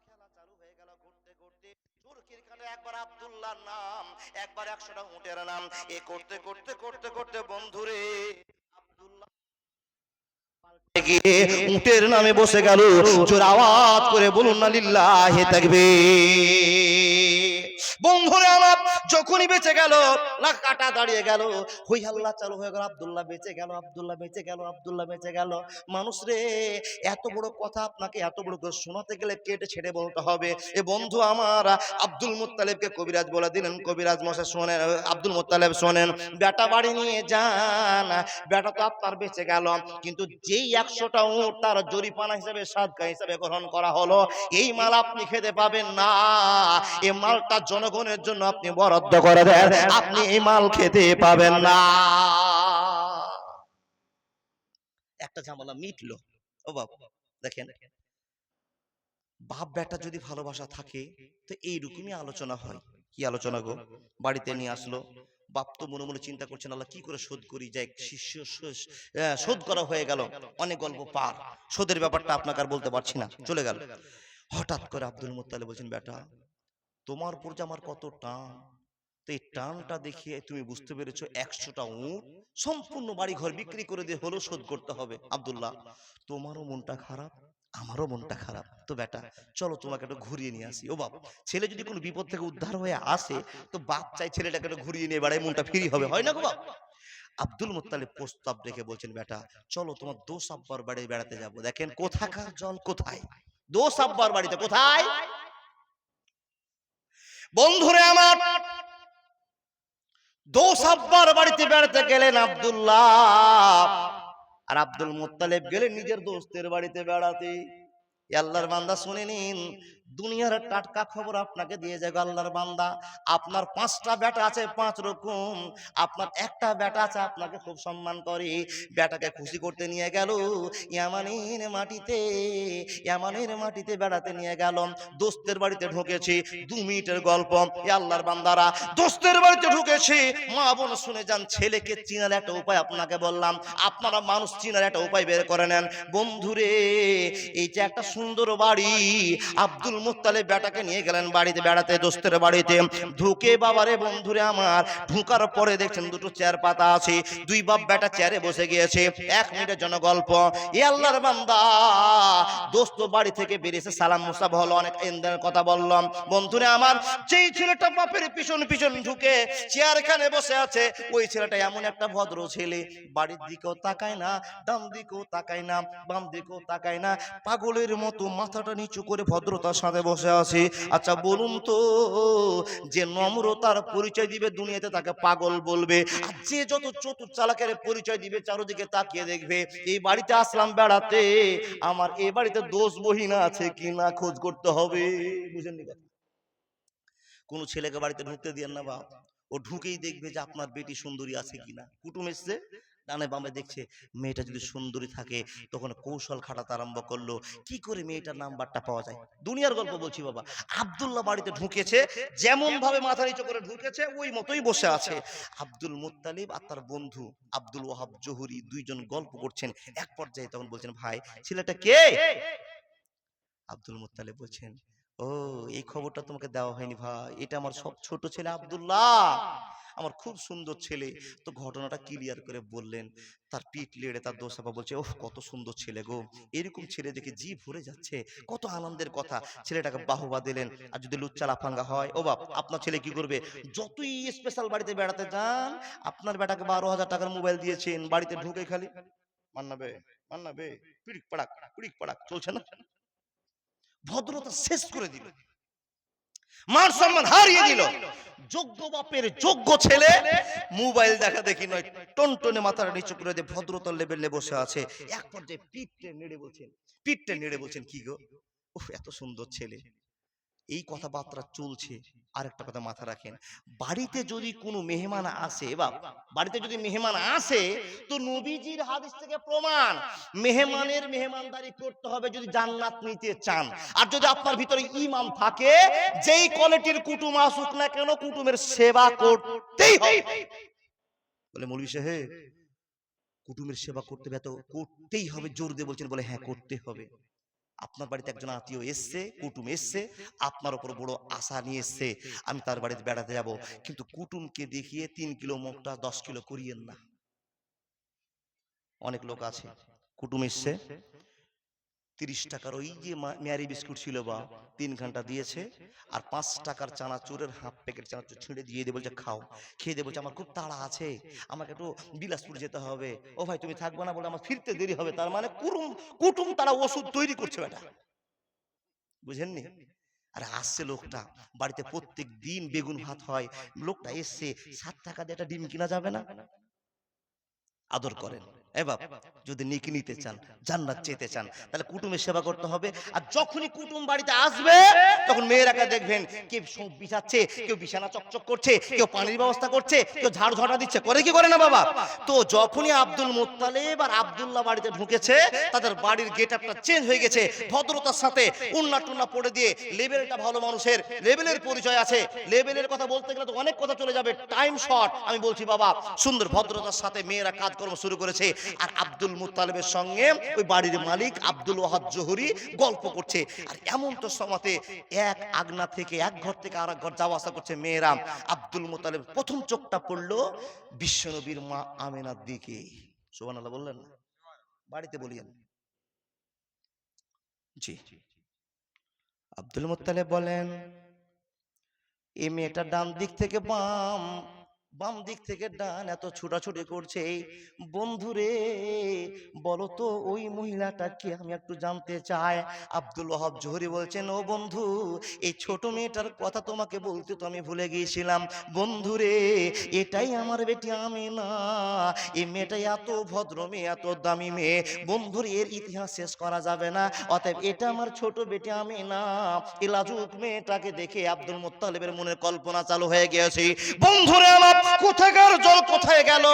খেলা চালু হয়ে গেল। ঘুরতে ঘুরতে চুরকির কাটে একবার আব্দুল্লাহর নাম, একবার 100টা উটের নাম। এ করতে করতে করতে করতে বন্ধুরে, আব্দুল্লাহ গিয়ে উটের নামে বসে গেল। জোর আওয়াজ করে বলুন না লিল্লাহি তাকবীর। বন্ধুরে আমার, যখনই বেঁচে গেল, না কাটা দাঁড়িয়ে গেল, হই হাল্লা চালু হয়ে গেল, আব্দুল্লাহ বেঁচে গেল, আব্দুল্লাহ বেঁচে গেল, আব্দুল্লাহ বেঁচে গেল। মানুষ রে, এত বড় কথা আপনাকে এত বড় করে শোনাতে গেলে কেটে ছেড়ে বলতে হবে। এ বন্ধু আমার, আব্দুল মুত্তালিবকে কবিরাজ বলে দিলেন, কবিরাজ মশাই শোনেন, আব্দুল মুত্তালিব শোনেন, বেটা বাড়ি নিয়ে যান, বেটা তো আপনার বেঁচে গেল, কিন্তু যেই 100টা উট তার জরিপানা হিসেবে সাদকা হিসেবে গ্রহণ করা হলো, এই মাল আপনি খেতে পাবেন না, এই মালটা জনগণের জন্য আপনি বরাদ্দ করে দেন, আপনি এই মাল খেতে পাবেন না। একটা ঝামেলা মিটলো। ও বাবা, দেখেন, বাপ বেটা যদি ভালোবাসা থাকে তো এইরকমই আলোচনা হয়। কি আলোচনা গো? বাড়িতে নিয়ে আসলো, বাপ তো মনে মনে চিন্তা করছেন, আল্লাহ কি করে শোধ করি, যাই শিষ্য শোধ করা হয়ে গেল, অনেক গল্প পার, শোধের ব্যাপারটা আপনাকে আর বলতে পারছি না, চলে গেল। হঠাৎ করে আব্দুল মুত্তালিব বলছেন, বেটা তোমার উপর যে আমার কত টান, তো এই টানটা দেখিয়ে তুমি বুঝতে পেরেছো 100টা উট সম্পূর্ণ বাড়ি ঘর বিক্রি করে দিয়ে হলেও শোধ করতে হবে। আব্দুল্লাহ, তোমারও মনটা খারাপ, আমারও মনটা খারাপ, তো বেটা চলো তোমাকে একটু ঘুরিয়ে নিয়ে আসি। ও বাপ, ছেলে যদি কোনো বিপদ থেকে উদ্ধার হয়ে আসে তো বাপ চাই ছেলেটাকে একটু ঘুরিয়ে নিয়ে বেড়ায়, মনটা ফ্রি হবে, হয় না গো বাপ? আব্দুল মুত্তালিব প্রস্তাব রেখে বলছেন, বেটা চলো তোমার দোষ আব্বার বাড়ি বেড়াতে যাবো। দেখেন কোথাকার জল কোথায়, দোষ আব্বার বাড়িতে কোথায়। বন্ধুরে আমার, দোষ আব্বার বাড়িতে বেড়াতে গেলেন আব্দুল্লাহ, আর আব্দুল মুত্তালিব গেলেন নিজের দোস্তের বাড়িতে বেড়াতে। আল্লাহর বান্দা শুনে নিন, দুনিয়ার টাটকা খবর আপনাকে দিয়ে যাবে। আল্লাহর বান্দা, আপনার 5টা বেটা আছে 5 রকম, আপনার একটা বেটা আছে আপনাকে খুব সম্মান করে, বেটাকে খুশি করতে নিয়ে গেল ইয়ামানের মাটিতে, ইয়ামানের মাটিতে বেড়াতে নিয়ে গেল, দোস্তের বাড়িতে ঢুকেছি, 2 মিনিটের গল্প। আল্লাহর বান্দারা, দোস্তের বাড়িতে ঢুকেছি, মা বোন শুনে যান, ছেলেকে চিনার একটা উপায় আপনাকে বললাম, আপনারা মানুষ চিনার একটা উপায় বের করে নেন। বন্ধুরে, এই যে একটা সুন্দর বাড়ি, আব্দুল মুত্তালিব বেটাকে নিয়ে গেলেন বাড়িতে বেড়াতে, দোস্তের বাড়িতে ঢুকে, বাবারে বন্ধুরে আমার, ঢুকার পরে দেখছেন 2টো চেয়ার পাতা আছে, 2 বাপ বেটা চেয়ারে বসে গিয়েছে, 1 মিনিটের জন্য গল্প। এ আল্লাহর বান্দা, দোস্ত বাড়ি থেকে বেরিয়েছে, সালাম মুসাফা হলো, অনেক ইন্দ্রের কথা বললাম। বন্ধুরে আমার, যেই ছেলেটা বাপের পিছন পিছন ঢুকে চেয়ারখানে বসে আছে, ওই ছেলেটা এমন একটা ভদ্র ছেলে, বাড়ির দিকেও তাকায় না, ডান দিকেও তাকায় না, বাম দিকেও তাকায় না, পাগলের মতো মাথাটা নিচু করে ভদ্রতার সাথে বসে আছে। আচ্ছা বলুন তো, যে নম্রতার পরিচয় দিবে দুনিয়াতে তাকে পাগল বলবে, আর যে যত চতুর চালাকের পরিচয় দিবে চারদিকে তাকিয়ে দেখবে এই বাড়িতে আসলাম বেড়াতে, আমার এই বাড়িতে দোষ বহিনা আছে কিনা খোঁজ করতে হবে। বুঝেননি কথা? কোন ছেলেকে বাড়িতে ঢুকতে দিয়েন না বাপ, ও ঢুকেই দেখবে যে আপনার বেটি সুন্দরী আছে কিনা। কুটুম এসছে, ডানে বামে দেখছে, মেয়েটা যদি সুন্দরী থাকে তখন কৌশল খাটাতে আরম্ভ করলো, কি করে মেয়েটার নাম্বারটা পাওয়া যায়। দুনিয়ার গল্প বলছি বাবা। আব্দুল্লাহ বাড়িতে ঢুকেছে, যেমন ভাবে মাথা নিচু করে ঢুকেছে ওই মতোই বসে আছে। আব্দুল মুত্তালিব আর তার বন্ধু আব্দুল ওয়াহাব জহুরি 2 জন গল্প করছেন। এক পর্যায়ে তখন বলছেন, ভাই ছেলেটা কে? আব্দুল মুত্তালিব বলছেন, ও এই খবরটা তোমাকে দেওয়া হয়নি ভাই, এটা আমার সব ছোট ছেলে আব্দুল্লাহ, আমার খুব সুন্দর ছেলে। তো ঘটনাটা ক্লিয়ার করে বললেন, তার পিঠ লেড়ে তার দোষাপা বলছে, ওহ কত সুন্দর ছেলে গো, এরকম ছেলে দেখে জি ভরে যাচ্ছে, কত আনন্দের কথা। ছেলেটাকে বাহুবা দিলেন। আর যদি লুচ্চা লাফাঙ্গা হয়, ও বাপ, আপনার ছেলে কি করবে? যতই স্পেশাল বাড়িতে বেড়াতে যান, আপনার বেটাকে 12,000 টাকার মোবাইল দিয়েছেন, বাড়িতে ঢুকে খালি মান্নাবে মান্নাবে পিড়িক পাড়াক চলছে না, ভদ্রতা শেষ করে দিল, মান সম্মান হারিয়ে দিল। যোগ্য বাপের যোগ্য ছেলে মোবাইল দেখা দেখি নয়, টনটনে মাথার নিচু করে দিয়ে ভদ্রতার লেভেলে বসে আছে। এক পর্যায়ে পিঠটা নেড়ে বলছেন, কি গো, উফ এত সুন্দর ছেলে। এই কথাবার্তা চলছে। আরেকটা কথা মাথা রাখেন, বাড়িতে যদি কোনো মেহমান আসে, বা বাড়িতে যদি মেহমান আসে, তো নবীজির হাদিস থেকে প্রমাণ, মেহমানের মেহমানদারি করতে হবে যদি জান্নাত নিতে চান। আর যদি আপনার ভিতরে ঈমান থাকে, যেই কোয়ালিটির কুটুম আসুক না কেন, কুটুমের সেবা করতেই হবে। বলে মৌলভী সাহেব, কুটুমের সেবা করতেই হবে জোর দিয়ে বলছেন, বলে হ্যাঁ করতে হবে। আপনার বাড়িতে একজন আত্মীয় এসছে, কুটুম এসছে, আপনার উপর বড় আশা নিয়ে এসছে, আমি তার বাড়িতে বেড়াতে যাব, কিন্তু কুটুমকে দেখিয়ে 3 কিলো মুখটা 10 কিলো করিয়েন না। অনেক লোক আছে, কুটুম এসছে, 30 টাকার ওই যে মেয়ারি বিস্কুট ছিল বা 3 ঘন্টা দিয়েছে, আর 5 টাকার চানাচুরের হাফ প্যাকেট চানাচুর ছিঁড়ে দিয়ে দিয়ে বলছে খাও। খেয়ে দিয়ে বলছে আমার খুব তাড়া আছে, আমাকে একটু বিলাসপুর যেতে হবে। ও ভাই তুমি থাকবে না বলে আমার ফিরতে দেরি হবে। তার মানে কুটুম তারা ওষুধ তৈরি করছে বেটা, বুঝেননি? আর আসছে লোকটা বাড়িতে প্রত্যেক দিন বেগুন ভাত হয়, লোকটা এসছে 7 টাকা দিয়ে একটা ডিম কিনা যাবে না? আদর করেন। এবার যদি নেকি নিতে চান, জান্নাত চেতে চান, তাহলে কুটুমের সেবা করতে হবে। আর যখনই কুটুম বাড়িতে আসবে তখন মেয়েরাকে দেখবেন কেউ সব বিছাচ্ছে, কেউ বিছানা চকচক করছে, কেউ পানির ব্যবস্থা করছে, কেউ ঝাড় ঝাড়া দিচ্ছে, করে কি করে না বাবা? তো যখনই আব্দুল মুত্তালিব আর আব্দুল্লাহ বাড়িতে ঢুকেছে, তাদের বাড়ির গেট আপটা চেঞ্জ হয়ে গেছে। ভদ্রতার সাথে উন্না টুন্না পড়ে দিয়ে, লেভেলটা ভালো মানুষের, লেভেলের পরিচয় আছে। লেভেলের কথা বলতে গেলে তো অনেক কথা চলে যাবে, টাইম শর্ট। আমি বলছি বাবা, সুন্দর ভদ্রতার সাথে মেয়েরা কাজকর্ম শুরু করেছে। আর আব্দুল মুত্তালিবের সঙ্গে ওই বাড়ির মালিক আব্দুল ওয়াহাব জোহরি গল্প করছে। আর এমন তো সমাতে এক আগনা থেকে এক ঘর থেকে আরেক ঘর যাওয়া আসা করছে মেয়েরা। আব্দুল মুত্তালিব প্রথম চোখটা পড়লো বিশ্বনবীর মা আমেনার দিকে। সুবহানাল্লাহ বললেন না? বাড়িতে বলিয়েন জি। আব্দুল মুত্তালিব বলেন, এই মেয়েটা ডান দিক থেকে বাম, বাম দিক থেকে ডান এত ছুটাছুটি করছে। বন্ধুরে বলো তো ওই মহিলাটা কি, আমি একটু জানতে চাই। আব্দুল ওয়াহাব জোহরি বলছেন, ও বন্ধু, এই ছোট মেয়েটার কথা তোমাকে বলতে তো আমি ভুলে গিয়েছিলাম। বন্ধুরে এটাই আমার বেটি আমিনা। এই মেয়েটা এত ভদ্র মেয়ে, এত দামি মেয়ে। বন্ধুর এর ইতিহাস শেষ করা যাবে না, অতএব এটা আমার ছোট বেটি আমিনা। এই লাজুক মেয়েটাকে দেখে আব্দুল মুত্তালিবের মনে কল্পনা চালু হয়ে গিয়েছে। বন্ধুরে আমার কোথাকার জল কোথায় গেল?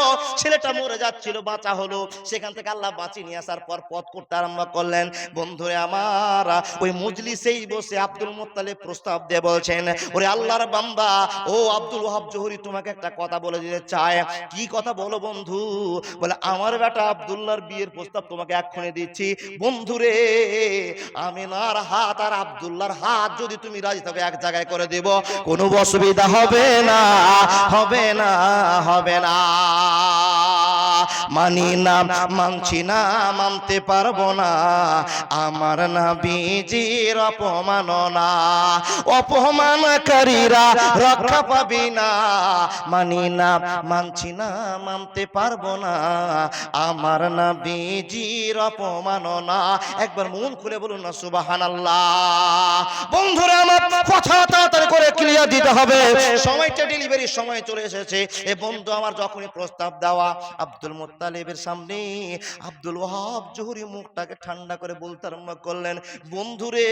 ছেলেটা মরে যাচ্ছিল, বাঁচা হলো। সেখান থেকে আল্লাহ বাঁচিয়ে নিয়ে আসার পর পথ করতে আরম্ভ করলেন। বন্ধুরে আমার ওই মজলিসেই বসে আব্দুল মুত্তালিব প্রস্তাব দিয়ে বলছেন, ওরে আল্লাহর বান্দা, ও আব্দুল ওয়াহাব জোহরি তোমাকে একটা কথা বলে দিতে চায়। কি কথা বলো বন্ধু? বলে আমার বেটা আব্দুল্লাহর বিয়ের প্রস্তাব তোমাকে এক্ষুনি দিচ্ছি। বন্ধুরে আমিনার হাত আর আব্দুল্লাহর হাত যদি তুমি রাজি থাকো এক জায়গায় করে দেব, কোনো অসুবিধা হবে না, হবে না, হবে না। মানি না, মানছি না, মানতে পারবো না আমার নবীজির অপমাননা। অপমানকারীরা রক্ষা পাবি না। মানি না, মানছি না, মানতে পারবো না আমার নবীজির অপমাননা। একবার মন খুলে বলুন না সুবহানাল্লাহ। বন্ধুরা আমার কথা তাড়াতাড়ি করে ক্লিয়ার দিতে হবে, সময়টা ডেলিভারির সময় চলে এসেছে। এ বন্ধু আমার যখনই প্রস্তাব দেওয়া আব্দুল মুত্তালিবের সামনে, আব্দুল ওয়াহাব জোহরি মুখটাকে ঠান্ডা করে বলতে আরম্ভ করলেন, বন্ধুরে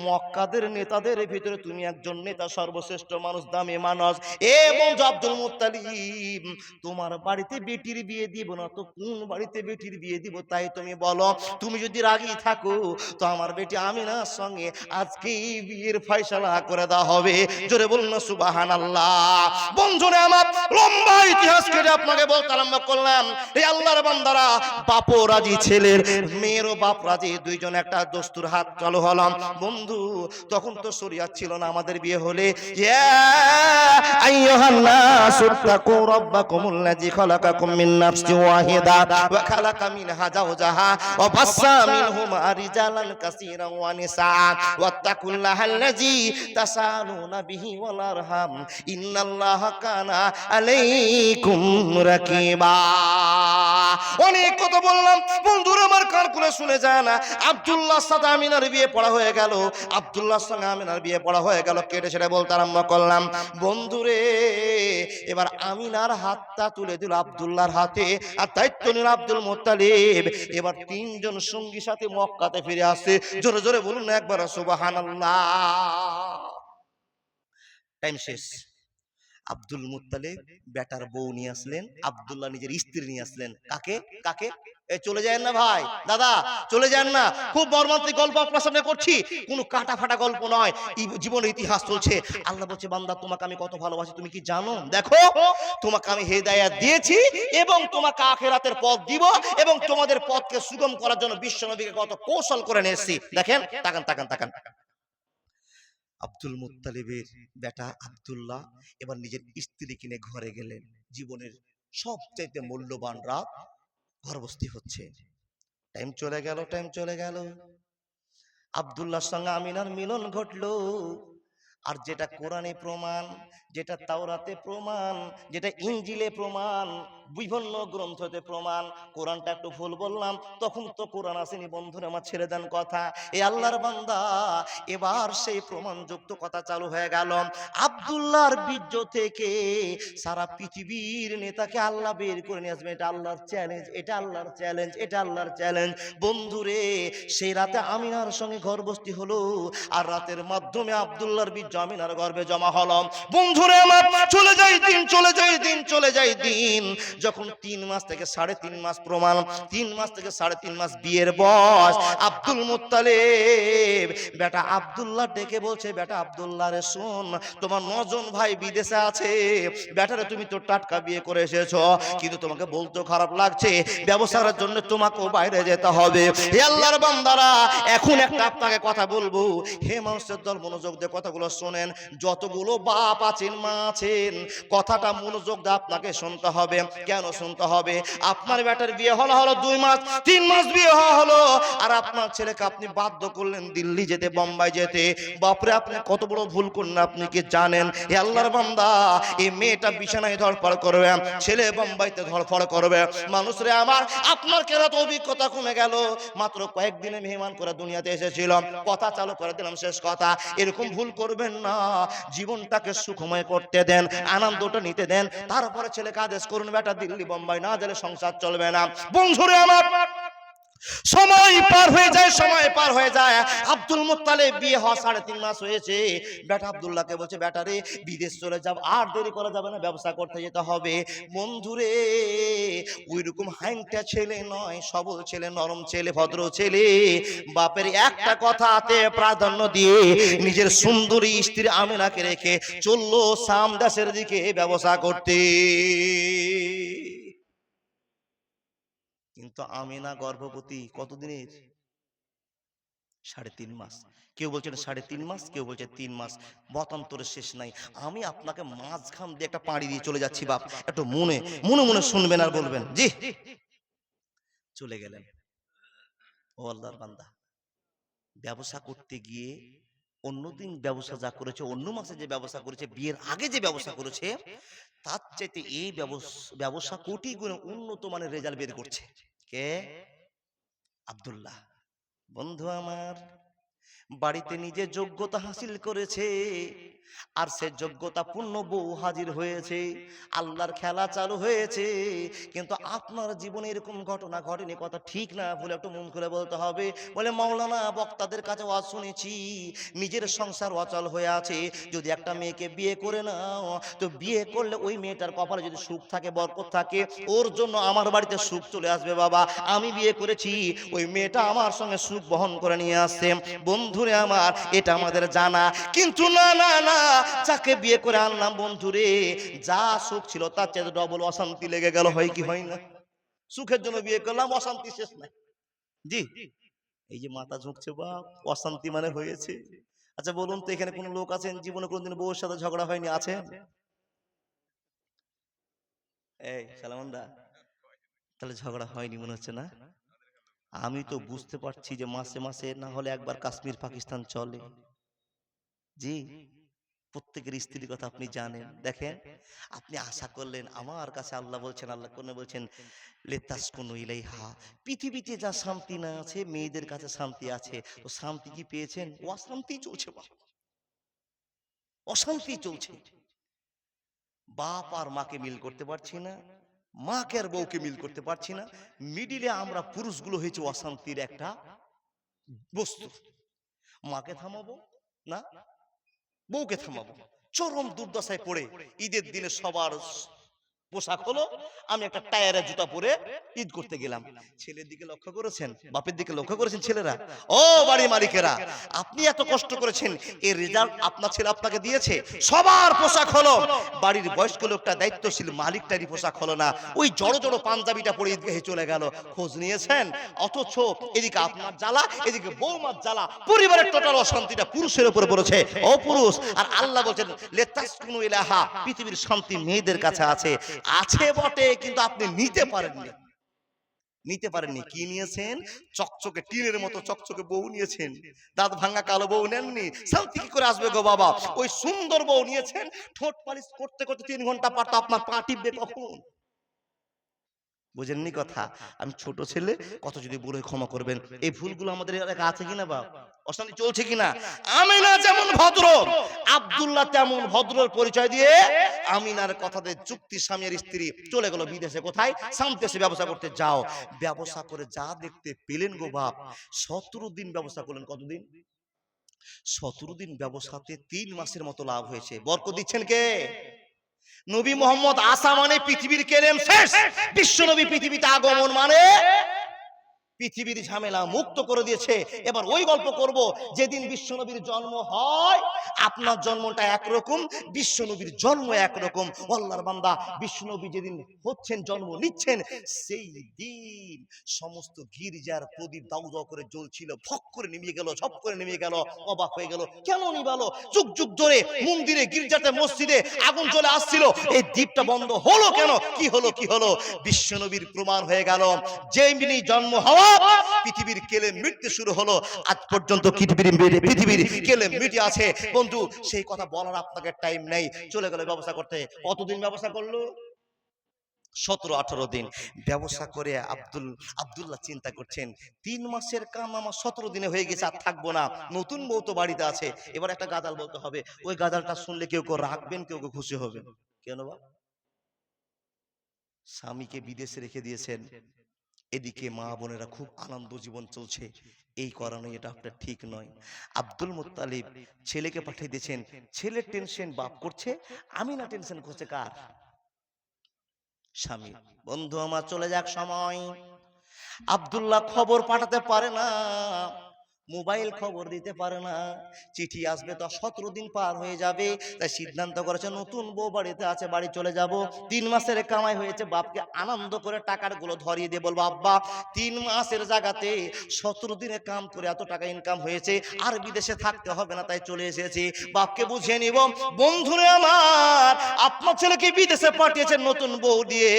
মক্কাদের নেতাদের ভিতরে তুমি একজন নেতা, সর্বশ্রেষ্ঠ মানুষ, দামি মানুষ। এ বন্ধু আব্দুল মুত্তালিব, তোমার বাড়িতে বেটির বিয়ে দিব না তো কোন বাড়িতে বেটির বিয়ে দিব তাই তুমি বলো। তুমি যদি রাগী থাকো তো আমার বেটি আমিনার সঙ্গে আজকেই বিয়ের ফয়সালা করে দেওয়া হবে। জোরে বলুন না সুবহানাল্লাহ। বন্ধুরা আমার লম্বা ইতিহাস কেটে আপনাকে বলতে আরম্ভ করলাম। এই আল্লাহর বান্দারা, বাপও রাজি, ছেলের মেয়েরও বাপ রাজি, দুইজন একটা দস্তুর হাত চালু হলাম। বন্ধু তখন তো শরিয়াত ছিল না, আমাদের বিয়ে হলে ইয়া আইয়ুহান নাসু তাকু রাব্বাকুমুল্লাযী খালাকাকুম মিন নাফসিন ওয়াহিদা ওয়া খালাকা মিনহা যাওজাহা ওয়া বাসসা মিনহুমা রিজালান কাসীরান ওয়া নিসাআ ওয়াত্তাকুল্লাহাল্লাযী তাসালুনা বিহি ওয়াল আরহাম ইন্নাল্লাহা কানা আলাইকুম রাকিবা। অনেক কথা বললাম, বন্ধুরা আমার কান খুলে শুনে যায় না। আব্দুল্লাহর সাথে আমিনার বিয়ে পড়া হয়ে গেল, আব্দুল্লাহর সঙ্গে আমিনার বিয়ে পড়া হয়ে গেল। কেটে সেটা বলতে আরম্ভ করলাম, বন্ধুরে এবার আমিনার হাতটা তুলে দিল আব্দুল্লাহর হাতে, আর দায়িত্ব নিল আব্দুল মুত্তালিব। এবার তিনজন সঙ্গী সাথে মক্কাতে ফিরে আসছে। জোরে জোরে বলুন না একবার সুবহানাল্লাহ। টাইম শেষ। আব্দুল মুত্তালিব বেটার বউ নিয়ে আসলেন, আব্দুল্লাহ নিজের স্ত্রী নিয়ে আসলেন। কাকে কাকে? চলে যায় না ভাই, দাদা চলে যান না। খুব মর্মান্তিক গল্প আপনার সামনে করছি, কোনো কাটা ফাটা গল্প নয়, জীবনের ইতিহাস চলছে। আল্লাহ বলছে, বান্দা তোমাকে আমি কত ভালোবাসি তুমি কি জানো? দেখো তোমাকে আমি হেদায়েত দিয়েছি এবং তোমাকে আখিরাতের পথ দিব, এবং তোমাদের পথকে সুগম করার জন্য বিশ্বনবীকে কত কৌশল করে নিয়ে এসেছি। দেখেন, তাকান তাকান তাকান। আব্দুল মুত্তালিবের বেটা আব্দুল্লাহ এবার নিজের স্ত্রী কিনে ঘরে গেলেন। জীবনের সবচাইতে মূল্যবান রাত, গর্ভবতী হচ্ছে। টাইম চলে গেল, টাইম চলে গেল। আব্দুল্লাহর সঙ্গে আমিনার মিলন ঘটলো। আর যেটা কোরআনে প্রমাণ, যেটা তাওরাতে প্রমাণ, যেটা ইনজিলে প্রমাণ, বিভিন্ন গ্রন্থতে প্রমাণ, কোরআনটা একটু ভুল বললাম, তখন তো কোরআন আসেনি বন্ধুরা, আমার ছেড়ে দেন কথা। এ আল্লাহর বান্দা, এবার সেই প্রমাণযুক্ত কথা চালু হয়ে গেল। আব্দুল্লাহর বীর্য থেকে সারা পৃথিবীর নেতাকে আল্লাহ বের করে নিয়ে আসবে। এটা আল্লাহর চ্যালেঞ্জ, এটা আল্লাহর চ্যালেঞ্জ, এটা আল্লাহর চ্যালেঞ্জ। বন্ধুরে, সেই রাতে আমিনার সঙ্গে গর্ভবতী হলো, আর রাতের মাধ্যমে আব্দুল্লাহর বীর্য আমিনার গর্ভে জমা হলো। বন্ধুরে আমার, চলে যায় দিন, চলে যায় দিন, চলে যায় দিন। যখন 3 মাস থেকে 3.5 মাস প্রমাণ, 3 মাস থেকে 3.5 মাস বিয়ের বয়স, আব্দুল মুত্তালিব বেটা আব্দুল্লাহ ডেকে বলছে, বেটা আব্দুল্লাহ রে শোন, তোমার 9 জন ভাই বিদেশে আছে। বেটারে তুমি তো টাটকা বিয়ে করে এসেছো, কিন্তু তোমাকে বলতে খারাপ লাগছে, ব্যবসার জন্য তোমাকেও বাইরে যেতে হবে। হে আল্লাহর বান্দারা, এখন একটা আপনাকে কথা বলবো, হে মানুষের দল, মনোযোগ দিয়ে কথাগুলো শোনেন। যতগুলো বাপ আছেন, মা আছেন, কথাটা মনোযোগ দিয়ে আপনাকে শুনতে হবে। কেন শুনতে হবে? আপনার বেটার বিয়ে হলো 2 মাস, 3 মাস বিয়ে হলো, আর আপনার ছেলেকে আপনি বাধ্য করলেন দিল্লি যেতে, বোম্বাই যেতে। বাপরে, আপনি কত বড় ভুল করলেন, আপনি কি জানেন? হে আল্লাহর বান্দা, এই মেয়েটা বিছানায় ধরফড় করবে, ছেলে বোম্বাইতে ধরফড় করবে। মানুষরে আমার, আপনার কেন তো অভিজ্ঞতা কমে গেল? মাত্র কয়েকদিনে মেহমান করে দুনিয়াতে এসেছিল, কথা চালু করে দিলাম, শেষ কথা। এরকম ভুল করবেন না, জীবনটাকে সুখময় করতে দেন, আনন্দটা নিতে দেন, তারপরে ছেলেকে আদেশ করুন, বেটা দিল্লি বোম্বাই না গেলে সংসার চলবে না। বন্ধুরে আমার, সময় পার হয়ে যায়, সময় পার হয়ে যায়। আব্দুল মুত্তালিব বিয়ে হওয়া 3.5 মাস হয়েছে। বেটা আব্দুল্লাহকে বলছে, বেটা রে, বিদেশ চলে যাব, আর দেরি করা যাবে না, ব্যবসা করতে যেতে হবে। বন্ধুরে, ওই রকম হাইংটা ছেলে নয়, সবল ছেলে, নরম ছেলে, ভদ্র ছেলে। বাপের একটা কথাতে প্রাধান্য দিয়ে নিজের সুন্দরী স্ত্রী আমিনাকে রেখে চললো শাম দেশের দিকে ব্যবসা করতে। কিন্তু আমিনা গর্ভবতী কতদিনের? 3.5 মাস। কেউ বলছেন 3.5 মাস, কেউ বলছে 3 মাস। মতান্তরের শেষ নাই। আমি আপনাকে মাঝখান দিয়ে একটা পাড়ি দিয়ে চলে যাচ্ছি বাপ, একটু মনে মনে মনে শুনবেন আর বলবেন জি। চলে গেলেন। ও আল্লাহর বান্দা, ব্যবসা করতে গিয়ে অন্যদিন ব্যবসা যা করেছে, অন্য মাসে যে ব্যবসা করেছে, বিয়ের আগে যে ব্যবসা করেছে, তার চাইতে এই ব্যবসা কোটি গুণে উন্নত মানের রেজাল্ট বের করছে। কে? আব্দুল্লাহ। বন্ধু আমার, বাড়িতে নিজে যোগ্যতা হাসিল করেছে, আর সে যোগ্যতা পূর্ণ বউ হাজির হয়েছে, আল্লাহর খেলা চালু হয়েছে। কিন্তু আপনার জীবনে এরকম ঘটনা ঘটেনি, কথা ঠিক না ভুলে একটু মন করে বলতে হবে। বলে, মাওলানা বক্তাদের কাছে ওয়াজ শুনেছি, নিজের সংসার অচল হয়ে আছে, যদি একটা মেয়েকে বিয়ে করে নাও, তো বিয়ে করলে ওই মেয়েটার কপালে যদি সুখ থাকে, বরকত থাকে, ওর জন্য আমার বাড়িতে সুখ চলে আসবে। বাবা, আমি বিয়ে করেছি, ওই মেয়েটা আমার সঙ্গে সুখ বহন করে নিয়ে আসছে। বন্ধুরে আমার, এটা আমাদের জানা, কিন্তু না না না, যাকে বিয়ে করে আনলাম বন্ধুরে, যা সুখ ছিল তার চেয়ে ডবল অশান্তি লেগে গেল। হয় কি হয় না? সুখের জন্য বিয়ে করলাম, অশান্তি শেষ নাই। জি, এই যে মাথা ঝুঁকছে বাপ, অশান্তি মানে হয়েছে। আচ্ছা বলুন তো, এখানে কোন লোক আছেন জীবনে কোনদিন বউর সাথে ঝগড়া হয়নি? আছে? এই সালামন্দা, তাহলে ঝগড়া হয়নি মনে হচ্ছে না? আমি তো বুঝতে পারছি যে মাসে মাসে না হলে একবার কাশ্মীর পাকিস্তান চলে। জি, প্রত্যেকের স্ত্রীর কথা আপনি জানেন। দেখেন, আপনি আশা করলেন, আমার কাছে আল্লাহ বলছেন, আল্লাহ কোন বলছেন, লিতাসকুনু ইলাইহা, পৃথিবীতে যা শান্তি না আছে, মেয়েদের কাছে শান্তি আছে। তো শান্তি কি পেয়েছেন? অশান্তি চলছে বাবা, অশান্তি চলছে। বাপ আর মাকে মিল করতে পারছি না, মাকে আর বউকে মিল করতে পারছি না। মিডিলে আমরা পুরুষগুলো হয়েছে অশান্তির একটা বস্তু। মাকে থামাবো না, বউকে থামাবো। চরম দুর্দশায় পড়ে ঈদের দিনে সবার পোশাক হলো, আমি একটা টায়ারের জুতা পরে ঈদ করতে গেলাম। ছেলের দিকে লক্ষ্য করেছেন, বাপের দিকে লক্ষ্য করেছেন? ছেলেরা, ও বাড়ি মালিকেরা, আপনি এত কষ্ট করেছেন, এর রেজাল্ট আপনার ছেলে আপনাকে দিয়েছে। সবার পোশাক হলো, বাড়ির বয়স্ক লোকটা দায়িত্বশীল মালিকটারই পোশাক হলো না। ওই জড়ো জড়ো পাঞ্জাবিটা পরে ঈদগাহে চলে গেল। খোঁজ নিয়েছেন? অথচ এদিকে আপনার জ্বালা, এদিকে বৌমার জ্বালা, পরিবারের টোটাল অশান্তিটা পুরুষের উপরে পড়েছে। ও পুরুষ, আর আল্লাহ বলছেন, লিতাসকুনু ইলাইহা, পৃথিবীর শান্তি মেয়েদের কাছে আছে। আছে বটে, কিন্তু আপনি নিতে পারেননি। নিতে পারেননি। কি নিয়েছেন? চকচকে টিনের মতো চকচকে বউ নিয়েছেন, দাঁত ভাঙা কালো বউ নেননি। শান্তি কি করে আসবে গো বাবা? ওই সুন্দর বউ নিয়েছেন, ঠোঁট পালিশ করতে করতে 3 ঘন্টা পার, তো আপনার পা টিপবে কখন? বুঝেননি কথা? আমি ছোট ছেলে, কত যদি ভুল হয় ক্ষমা করবেন। এই ভুলগুলো আমাদের এলাকা আছে কিনা বাপ? অশান্তি চলছে কিনা? আমিনা যেমন ভদ্র, আব্দুল্লাহ তেমন ভদ্রর পরিচয় দিয়ে আমিনার কথাতে চুক্তি স্বামীর স্ত্রী চলে গেল বিদেশে। কোথায়? সামতেসে ব্যবসা করতে। যাও, ব্যবসা করে যা দেখতে পেলেন গো বাপ, 17 দিন ব্যবসা করলেন। কতদিন? 17 দিন ব্যবসাতে 3 মাসের মতো লাভ হয়েছে। বরকত দিচ্ছেন কে? নবী মোহাম্মদ আসা মানে পৃথিবীর কেলেম শেষ। বিশ্ব নবী পৃথিবীতে আগমন মানে পৃথিবীর ঝামেলা মুক্ত করে দিয়েছে। এবার ওই গল্প করব, যেদিন বিশ্বনবীর জন্ম হয়, আপনার জন্মটা একরকম, বিশ্বনবীর জন্ম একরকম। আল্লাহর বান্দা, বিশ্বনবী যেদিন হচ্ছেন, জন্ম নিচ্ছেন, সেই দিন সমস্ত গির্জার প্রদীপ দাউ দাউ করে জ্বলছিল, ফক করে নেমে গেল, ঝপ করে নেমে গেল। অবাক হয়ে গেল, কেন নিভালো? যুগ যুগ ধরে মন্দিরে, গির্জাতে, মসজিদে আগুন চলে আসছিল, এই দ্বীপটা বন্ধ হলো কেন? কি হলো? কি হলো? বিশ্বনবীর প্রমাণ হয়ে গেল, যেমনি জন্ম হওয়া পৃথিবীর কেলে মৃত্যু শুরু হলো। আজ পর্যন্ত পৃথিবীর কেলে মৃত্যু আছে বন্ধু। সেই কথা বলার আপনাকে টাইম নেই। চলে গেল ব্যবসা করতে। কতদিন ব্যবসা করলো? 17-18 দিন ব্যবসা করে আব্দুল্লাহ চিন্তা করছেন, 3 মাসের কাম আমার 17 দিনে হয়ে গেছে, আর থাকবো না। নতুন বউ তো বাড়িতে আছে। এবার একটা গাদাল বলতে হবে। ওই গাদালটা শুনলে কেউ কেউ রাখবেন, কেউ কেউ খুশি হবেন। কেন বা? স্বামীকে বিদেশে রেখে দিয়েছেন, এদিকে মা বোনেরা খুব আনন্দ জীবন চলছে। এই কারণে এটা আপনার ঠিক নয়। আব্দুল মুত্তালিব ছেলেকে পাঠিয়ে দিয়েছেন। ছেলের টেনশন বাপ করছে, আমিনা টেনশন করছে কার? স্বামী। বন্ধু আমার, চলে যাক সময়, আব্দুল্লাহ খবর পাঠাতে পারে না, মোবাইল খবর দিতে পারে না, চিঠি আসবে তো 17 দিন পার হয়ে যাবে। তাই সিদ্ধান্ত করেছে, নতুন বউ বাড়িতে আছে, বাড়ি চলে যাব। 3 মাসের কামাই হয়েছে, বাপকে আনন্দ করে টাকার গুলো ধরিয়ে দিয়ে বলবো, আব্বা 3 মাসের জায়গাতে 17 দিনে কাম করে এত টাকা ইনকাম হয়েছে, আর বিদেশে থাকতে হবে না, তাই চলে এসেছি। বাপকে বুঝিয়ে নিব। বন্ধুরে আমার, আপনার ছেলেকে বিদেশে পাঠিয়েছেন নতুন বউ দিয়ে।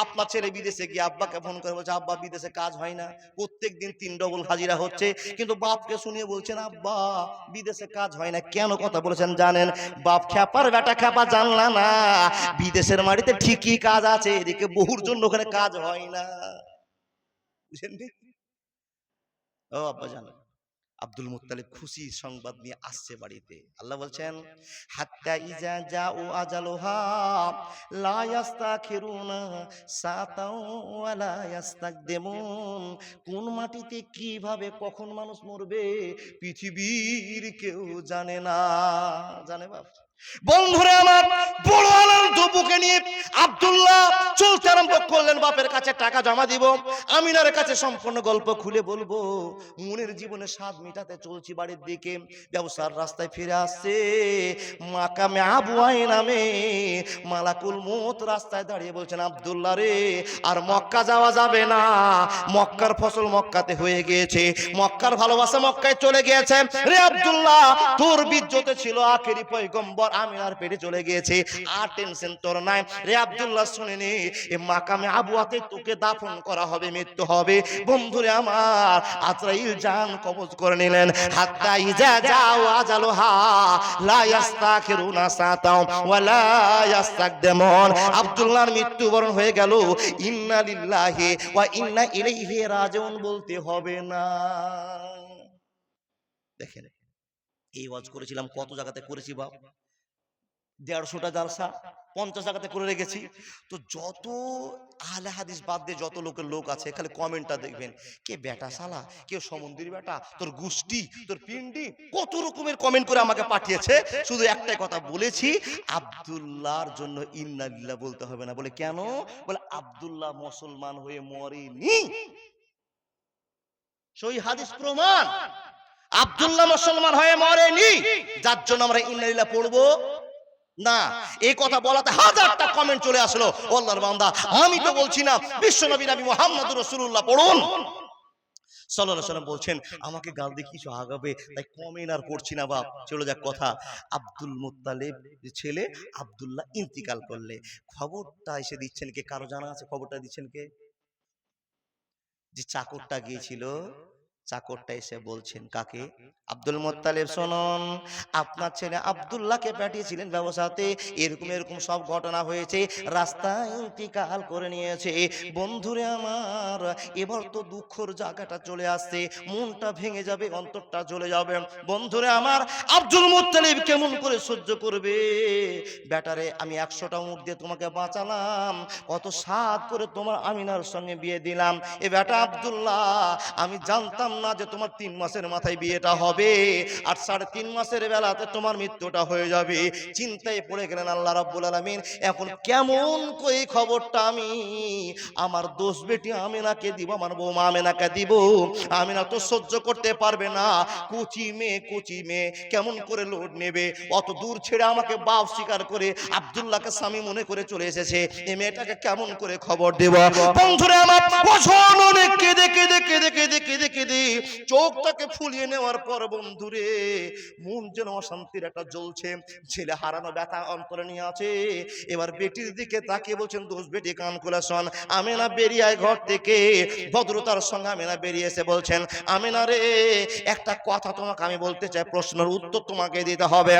আপনার ছেলে বিদেশে গিয়ে আব্বাকে ফোন করে বলছে, আব্বা বিদেশে কাজ হয় না, প্রত্যেক দিন 3 ডবল হাজিরা হচ্ছে। কিন্তু বাপকে শুনিয়ে বলছেন, আব্বা বিদেশে কাজ হয় না। কেন কথা বলেছেন জানেন? বাপ খ্যাপার বেটা, খ্যাপা জানলা না, বিদেশের মাটিতে ঠিকই কাজ আছে, এদিকে বহুর জন্য ওখানে কাজ হয় না। বুঝলেন? ও আব্বা জানেন। আব্দুল মুত্তালিব খুশি সংবাদ নিয়ে আসছে বাড়িতে। আল্লাহ বলছেন, হাত্তা ইজা জাউ আজালুহা লা ইস্তাখিরুনা সাতাও ওয়া লা ইস্তাকদিমুন। কোন মাটিতে কিভাবে কখন মানুষ মরবে পৃথিবীর কেউ জানে না। জানে বাপ? বন্ধুরে আমার, বড় আনন্দ বুকে নিয়ে আব্দুল্লাহ চলতে আরম্ভ করলেন। বাপের কাছে টাকা জমা দিব, আমিনার কাছে সম্পূর্ণ গল্প খুলে বলবো। মনের জীবনে স্বাদ মিটাতে চলছি বাড়ির দিকে। ব্যবসার রাস্তায় ফিরে আসছে, মাকামে আবু আয় নামে মালাকুল মউত রাস্তায় দাঁড়িয়ে বলছেন, আব্দুল্লাহ রে, আর মক্কা যাওয়া যাবে না, মক্কার ফসল মক্কাতে হয়ে গিয়েছে, মক্কার ভালোবাসা মক্কায় চলে গিয়েছে রে আব্দুল্লাহ। তোর বিজ্জতে ছিল আখেরি পয়গম্বর আমিনার পেটে চলে গিয়েছে, আর টেনশন তোর নাই রে আব্দুল্লাহ। শুনে নে, এই মাকামে আবুয়াতে তোকে দাফন করা হবে, মৃত্যু হবে। বন্ধুরে আমার, আজরাইল জান কবজ করে নিলেন। হাত্তা ইজা যাও আজালুহা লা ইস্তাখিরুনা সাতাও ওয়া লা ইস্তাকদিমুন। আব্দুল্লাহর মৃত্যুবরণ হয়ে গেল। ইন্না লিল্লাহি ওয়া ইন্না ইলাইহি রাজিউন বলতে হবে না। দেখেন, এই ওয়াজ করেছিলাম, কত জায়গাতে করেছি বাপ? 150টা জালসা 50 জায়গাতে করে রেখেছি। তো যত আহলে হাদিস বাদ দিয়ে যত লোক আছে, খালি কমেন্টটা দেখবেন, কে বেটা শালা, কেউ সমন্দির বেটা, তোর গুষ্টি, তোর পিন্ডি, কত রকমের কমেন্ট করে আমাকে পাঠিয়েছে। শুধু একটাই কথা বলেছি, আব্দুল্লাহর জন্য ইন্না লিল্লাহ বলতে হবে না। বলে কেন? বলে আব্দুল্লাহ মুসলমান হয়ে মরেনি। সই হাদিস প্রমাণ, আব্দুল্লাহ মুসলমান হয়ে মরেনি, যার জন্য আমরা ইন্না লিল্লাহ পড়বো না। এই কথা বলাতে হাজারটা কমেন্ট চলে আসলো। আল্লাহর বান্দা, আমি তো বলছি না, বিশ্বনবী নবী মুহাম্মদুর রাসূলুল্লাহ পড়ুন সাল্লাল্লাহু আলাইহি ওয়াসাল্লাম বলছেন, আমাকে গাল দিয়ে কিছু আগাবে, তাই কমেন্ট আর পড়ছি না বাপ। চলে যাক কথা। আব্দুল মুত্তালিব ছেলে আব্দুল্লাহ ইন্তিকাল করলে খবরটা এসে দিচ্ছেন কে? কারো জানা আছে খবরটা দিচ্ছেন কে? যে চাকরটা গিয়েছিল, চাকরটা এসে বলছেন কাকে? আব্দুল মুত্তালিব, শুনুন, আপনার ছেলে আব্দুল্লাহকে পাঠিয়েছিলেন ব্যবসাতে, এরকম এরকম সব ঘটনা হয়েছে, রাস্তায় ইন্তিকাল করে নিয়েছে। বন্ধুরে আমার, এবার তো দুঃখের জায়গাটা চলে আসছে, মনটা ভেঙে যাবে, অন্তরটা চলে যাবে। বন্ধুরে আমার, আব্দুল মুত্তালিব কেমন করে সহ্য করবে? বেটারে, আমি 100টা উট দিয়ে তোমাকে বাঁচালাম, কত সাধ করে তোমার আমিনার সঙ্গে বিয়ে দিলাম। এ বেটা আব্দুল্লাহ, আমি জানতাম না যে তোমার 3 মাসের মাথায় বিয়েটা হবে, আর 3.5 মাসের বেলাতে তোমার মৃত্যুটা হয়ে যাবে। চিন্তায় পড়ে গেলেন আল্লাহ রাব্বুল আলামিন। এখন কেমন করে খবরটা আমি আমার দোষ বেটি আমিনাকে দিব, আমার বৌমা আমিনাকে দিব? আমিনা তো সহ্য করতে পারবে না, কুচি মেয়ে কেমন করে লোড নেবে? অত দূর ছেড়ে আমাকে বাপ স্বীকার করে আব্দুল্লাহকে স্বামী মনে করে চলে এসেছে, এই মেয়েটাকে কেমন করে খবর দেব? বন্ধুরা আমার, অনেক কেঁদে কেঁদে কেঁদে কেঁদে কেঁদে কেঁদে চোখটাকে ফুলিয়ে নেওয়ার পর বন্ধুরে মন যেন অশান্তির একটা জ্বলছে, ছেলে হারানো ব্যথা অন্তরে নিয়ে আছে। এবার বেটির দিকে তাকিয়ে বলছেন, দোষ বেটি কান খুলে শোন। আমিনা বেরিয়ে আয় ঘর থেকে। ভদ্রতার সঙ্গে আমিনা বেরিয়ে এসে বলছেন, আমিনা রে, একটা কথা তোমাকে আমি বলতে চাই, প্রশ্নের উত্তর তোমাকে দিতে হবে।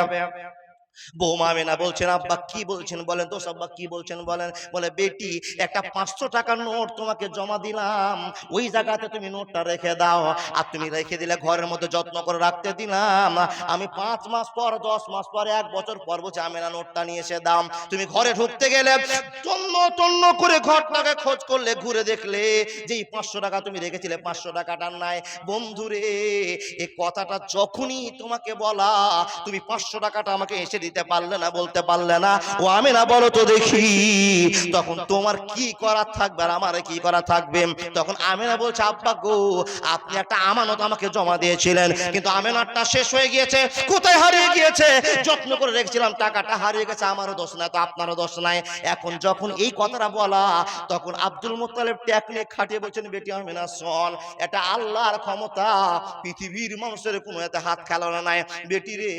বৌমা আমিনা বলছেন, আব্বা কি বলছেন বলেন তো? আব্বা কি বলছেন বলেন? বলে, বেটি, একটা 500 টাকার নোট তোমাকে জমা দিলাম, ওই জায়গাতে তুমি নোটটা রেখে দাও। আর তুমি রেখে দিলে ঘরের মধ্যে যত্ন করে রাখতে দিলাম, আমি 5 মাস পর, 10 মাস পর, 1 বছর পর বলছি আমিনা নোটটা নিয়ে এসে দাও। তুমি ঘরে ঢুকতে গেলে তন্ন তন্ন করে ঘরটাকে খোঁজ করলে, ঘুরে দেখলে যে 500 টাকা তুমি রেখেছিলে, 500 টাকাটা নাই। বন্ধুরে, এই কথাটা যখনই তোমাকে বলা, তুমি 500 টাকাটা আমাকে এসে দিতে পারলে না, বলতে পারলে না। ও আমিনা, বলো তো দেখি, তখন তোমার কি করা থাকবে আর আমার কি করা থাকবে? তখন আমিনা বলছে, আব্বা গো, আপনি একটা আমানত আমাকে জমা দিয়েছিলেন, কিন্তু আমানতটা শেষ হয়ে গিয়েছে। কোথায় হারিয়ে গিয়েছে? যত্ন করে রেখেছিলাম, টাকাটা হারিয়ে গেছে। আমারও দোষ নাই তো আপনারও দোষ নাই। এখন যখন এই কথাটা বলা, তখন আব্দুল মুত্তালিব টেকনিক খাটিয়ে বলছেন, বেটি আমিনা শোন, এটা আল্লাহর ক্ষমতা, পৃথিবীর মানুষের কোনো এতে হাত খেলানো নাই। বেটি রে,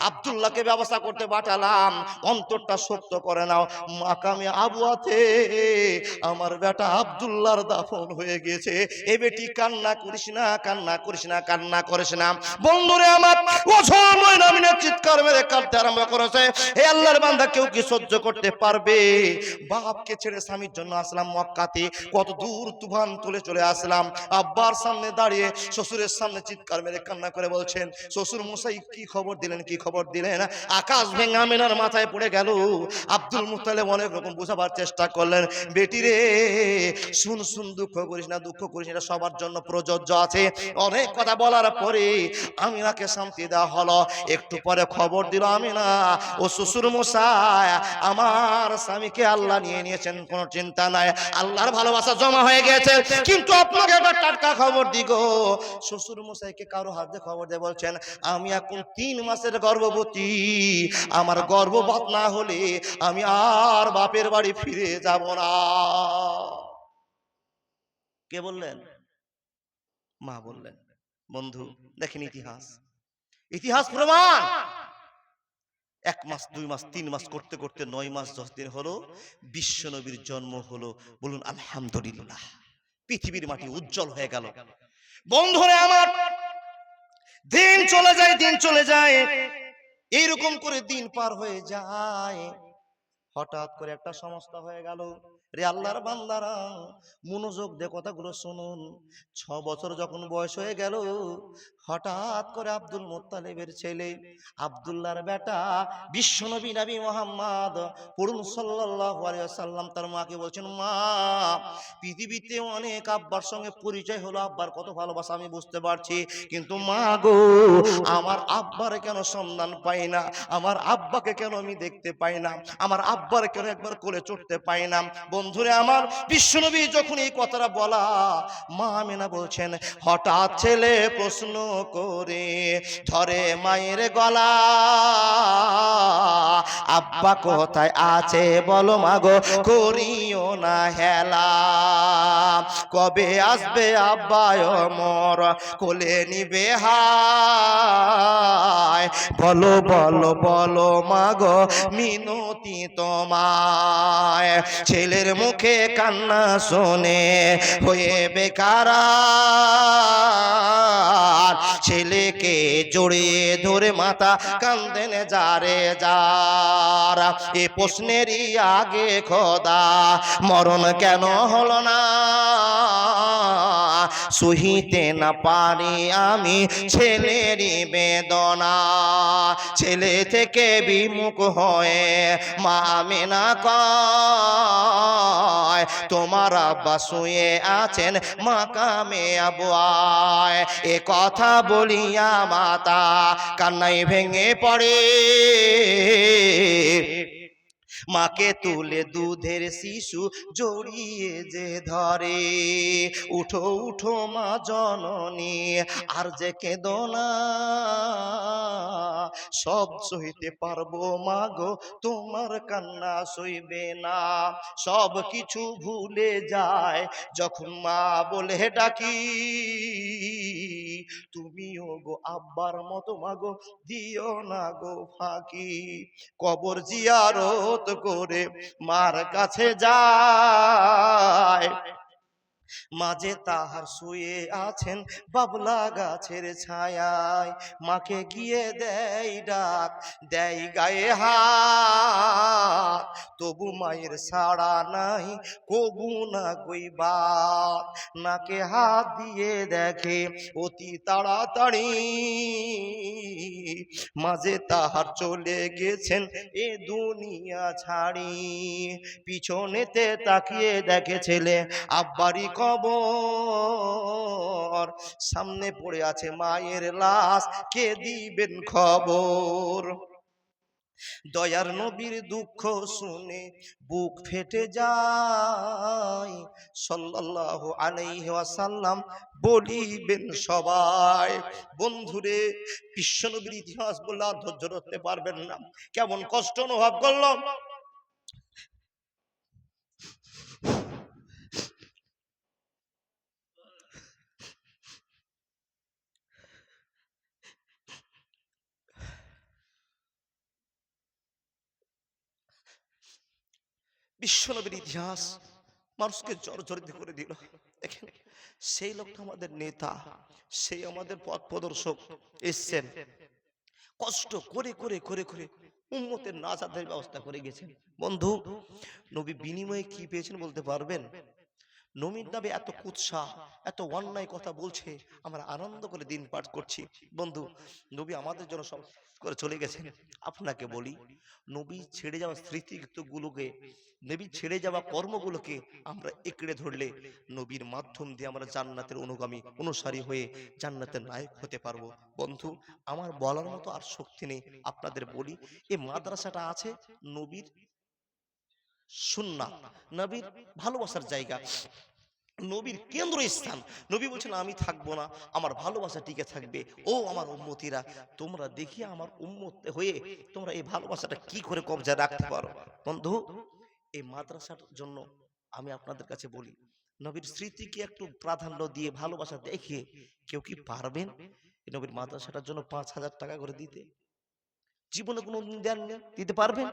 আব্দুল্লাহকে ব্যবস্থা করতে পাঠালাম, অন্তরটা শক্ত করে নাও। মাকামে আবুয়াতে আমার বেটা আব্দুল্লাহর দাফন হয়ে গেছে। এ বেটি, কান্না করিস না, কান্না করিস না, কান্না করিস না। বন্ধুরে আমার, অসময় নামিনে চিৎকার মেরে কাঁদতে আরম্ভ করেছে। হে আল্লাহর বান্দা, কেউ কি সহ্য করতে পারবে? বাপকে ছেড়ে স্বামীর জন্য আসলাম মক্কাতে, কত দূর তুফান তুলে চলে আসলাম। আব্বার সামনে দাঁড়িয়ে শ্বশুরের সামনে চিৎকার মেরে কান্না করে বলছেন, শ্বশুর মশাই কি খবর দিলেন, কি খবর দিলেন? আকাশ ভেঙে আমিনার মাথায় পড়ে গেল। আব্দুল মুত্তালিব অনেক রকম বোঝাবার চেষ্টা করলেন, বেটি রে শুন শুন, দুঃখ করিস না, দুঃখ করিস না, এটা সবার জন্য প্রযোজ্য আছে। অনেক কথা বলার পরে আমিনাকে শান্তি দেওয়া হলো। একটু পরে খবর দিল আমিনা, ও শ্বশুর মশাই, আমার স্বামীকে আল্লাহ নিয়ে নিয়েছেন, কোনো চিন্তা নাই, আল্লাহর ভালোবাসা জমা হয়ে গেছে। কিন্তু আপনাকে একটা টাটকা খবর দিগো। শ্বশুর মশাইকে কারো হাত দিয়ে খবর দিয়ে বলছেন, আমি এখন 3 মাসের গর্ভবতী, আমার গর্ভপাত না হলে আমি আর বাপের বাড়ি ফিরে যাব না। কে বললেন? মা বললেন। বন্ধু দেখেন, ইতিহাস, ইতিহাস প্রমাণ। 1 মাস, 2 মাস, 3 মাস করতে করতে 9 মাস 10 দিন হলো, বিশ্ব নবীর জন্ম হলো। বলুন আলহামদুলিল্লাহ। পৃথিবীর মাটি উজ্জ্বল হয়ে গেল। বন্ধুরে আমার, দিন চলে যায়, দিন চলে যায়, এইরকম করে দিন পার হয়ে যায়। হঠাৎ করে একটা সমস্যা হয়ে গেল। রে আল্লাহর বান্দারা, মনোযোগ দিয়ে কথাগুলো শুনুন। 6 বছর যখন বয়স হয়ে গেল, হঠাৎ করে আব্দুল মুত্তালিবের ছেলে আব্দুল্লাহর বেটা বিশ্বনবী নবী মুহাম্মদ পড়ুন সাল্লাল্লাহু আলাইহি ওয়াসাল্লাম তার মাকে বলছেন, মা, পৃথিবীতে অনেক আব্বার সঙ্গে পরিচয় হলো, আব্বার কত ভালোবাসা আমি বুঝতে পারছি, কিন্তু মা গো, আমার আব্বার কেন সন্ধান পাই না, আমার আব্বাকে কেন আমি দেখতে পাই না, আমার আব্বার কেন একবার কোলে চড়তে পাই না। বন্ধুরে আমার, বিশ্বনবী যখন এই কথাটা বলা, মা আমিনা বলছেন, হঠাৎ ছেলে প্রশ্ন করে ধরে মায়ের গলা, আব্বা কোথায় আছে বলো মাগো, করিও না হেলা, কবে আসবে আব্বা মোর কোলে নিবে হায়, বলো বলো বলো মাগো মিনতি তো মায়। ছেলের মুখে কান্না শুনে হয়ে বেকার, ছেলেকে জড়িয়ে ধরে মাতা কান্দেন যারে যার। এ প্রশ্নেরই আগে খোদা মরণ কেন হলো না, সহিতে না পারি আমি ছেলেরই বেদনা। ছেলে থেকে বিমুখ হয়ে মা আমিনা কয়, তোমার আব্বা শুয়ে আছেন মাকামে আবওয়ায়। এ কথা বলিয়া মাতা কান্নায় ভেঙে পড়ে, মাকে তুলে দুধের শিশু জড়িয়ে যে ধরে। উঠো উঠো মা জননী আর যে কেঁদো না, সব সইতে পারবো মা গো তোমার কান্না সইবে না। সব কিছু ভুলে যায় যখন মা বলে ডাকি, তুমিও গো আব্বার মতো মাগো দিও না গো ফাঁকি। কবর জিয়ারত করে মার কাছে যায়, মাঝে তাহার শুয়ে আছেন বাবলা গাছের ছায়ায়। মাকে গিয়ে দেয় ডাক, দেয় গায়ে হাত, তবু মায়ের সাড়া নাই কবু না কইবার। নাকে হাত দিয়ে দেখে অতি তাড়াতাড়ি, মাঝে তাহার চলে গেছেন এ দুনিয়া ছাড়ি। পিছনেতে তাকিয়ে দেখে ছেলে আব্বারি কবর, সামনে পড়ে আছে মায়ের লাশ, কে দিবেন খবর। দয়ার নবীর দুঃখ শুনে বুক ফেটে যায়, সাল্লাল্লাহু আলাইহি ওয়াসাল্লাম বলিবেন সবাই। বন্ধুরে, বিশ্ব নবীর ইতিহাস বললে আর ধৈর্য ধরতে পারবেন না, কেমন কষ্ট অনুভব করলাম। বিশ্বনবীর ইতিহাস মানুষকে জর্জরিত করে দিল। দেখেন, সেই লোকটা আমাদের নেতা, সেই আমাদের পথ প্রদর্শক এসছেন, কষ্ট করে করে করে করে উম্মতের নাজাতের ব্যবস্থা করে গেছেন। বন্ধু, নবী বিনিময়ে কি পেয়েছেন বলতে পারবেন? নবীর নামে এত কুৎসা, এত অন্যায় কথা বলছে, আমরা আনন্দ করে দিন পাঠ করছি। বন্ধু, নবী আমাদের জন্য সব করে চলে গেছেন। আপনাকে বলি, নবী ছেড়ে যাওয়া স্মৃতিগুলোকে, নবী ছেড়ে যাওয়া কর্মগুলোকে আমরা একড়ে ধরলে নবীর মাধ্যম দিয়ে আমরা জান্নাতের অনুগামী অনুসারী হয়ে জান্নাতের নায়ক হতে পারবো। বন্ধু, আমার বলার মতো আর শক্তি নেই। আপনাদের বলি, এই মাদ্রাসাটা আছে নবীর সুন্নাত, নবীর ভালোবাসার জায়গা, নবীর কেন্দ্রস্থান। নবী বলছেন আমি থাকবো না, আমার ভালোবাসা টিকে থাকবে। ও আমার উম্মতিরা, তোমরা দেখি আমার উম্মত হয়ে তোমরা এই ভালোবাসাটা কি করে কবজা রাখতে পারো। বন্ধু, এই মাদ্রাসার জন্য আমি আপনাদের কাছে বলি, নবীর স্মৃতিকে একটু প্রাধান্য দিয়ে ভালোবাসা দেখিয়ে কেউ কি পারবেন এই নবীর মাদ্রাসাটার জন্য 5,000 টাকা করে দিতে? জীবনে কোনো দেন দিতে পারবেন?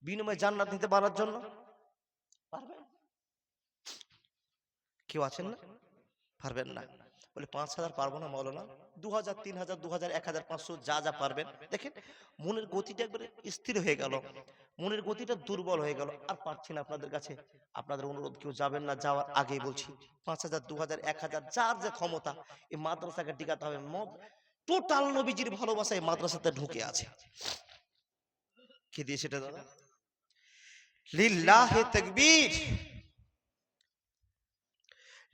বিনিময়ে জান্নাত নিতে পারার জন্য পারবেন? কেউ আছেন না? পারবেন না। বলে 5,000 পারবো না মৌলানা, 2,000, 3,000, 2,000, 1,500 যা যা পারবেন। দেখেন, মনের গতিটা একবারে স্থির হয়ে গেল, মনের গতিটা দুর্বল হয়ে গেল, আর পারছি না আপনাদের কাছে। আপনাদের অনুরোধ কেউ যাবেন না, যাওয়ার আগেই বলছি 5,000, 2,000, 1,000 যার যে ক্ষমতা এই মাদ্রাসাকে টিকাতে হবে। টোটাল নবীজির ভালোবাসা এই মাদ্রাসাতে ঢুকে আছে। কে দিয়ে সেটা দাদা? লিল্লাহে তাকবীর,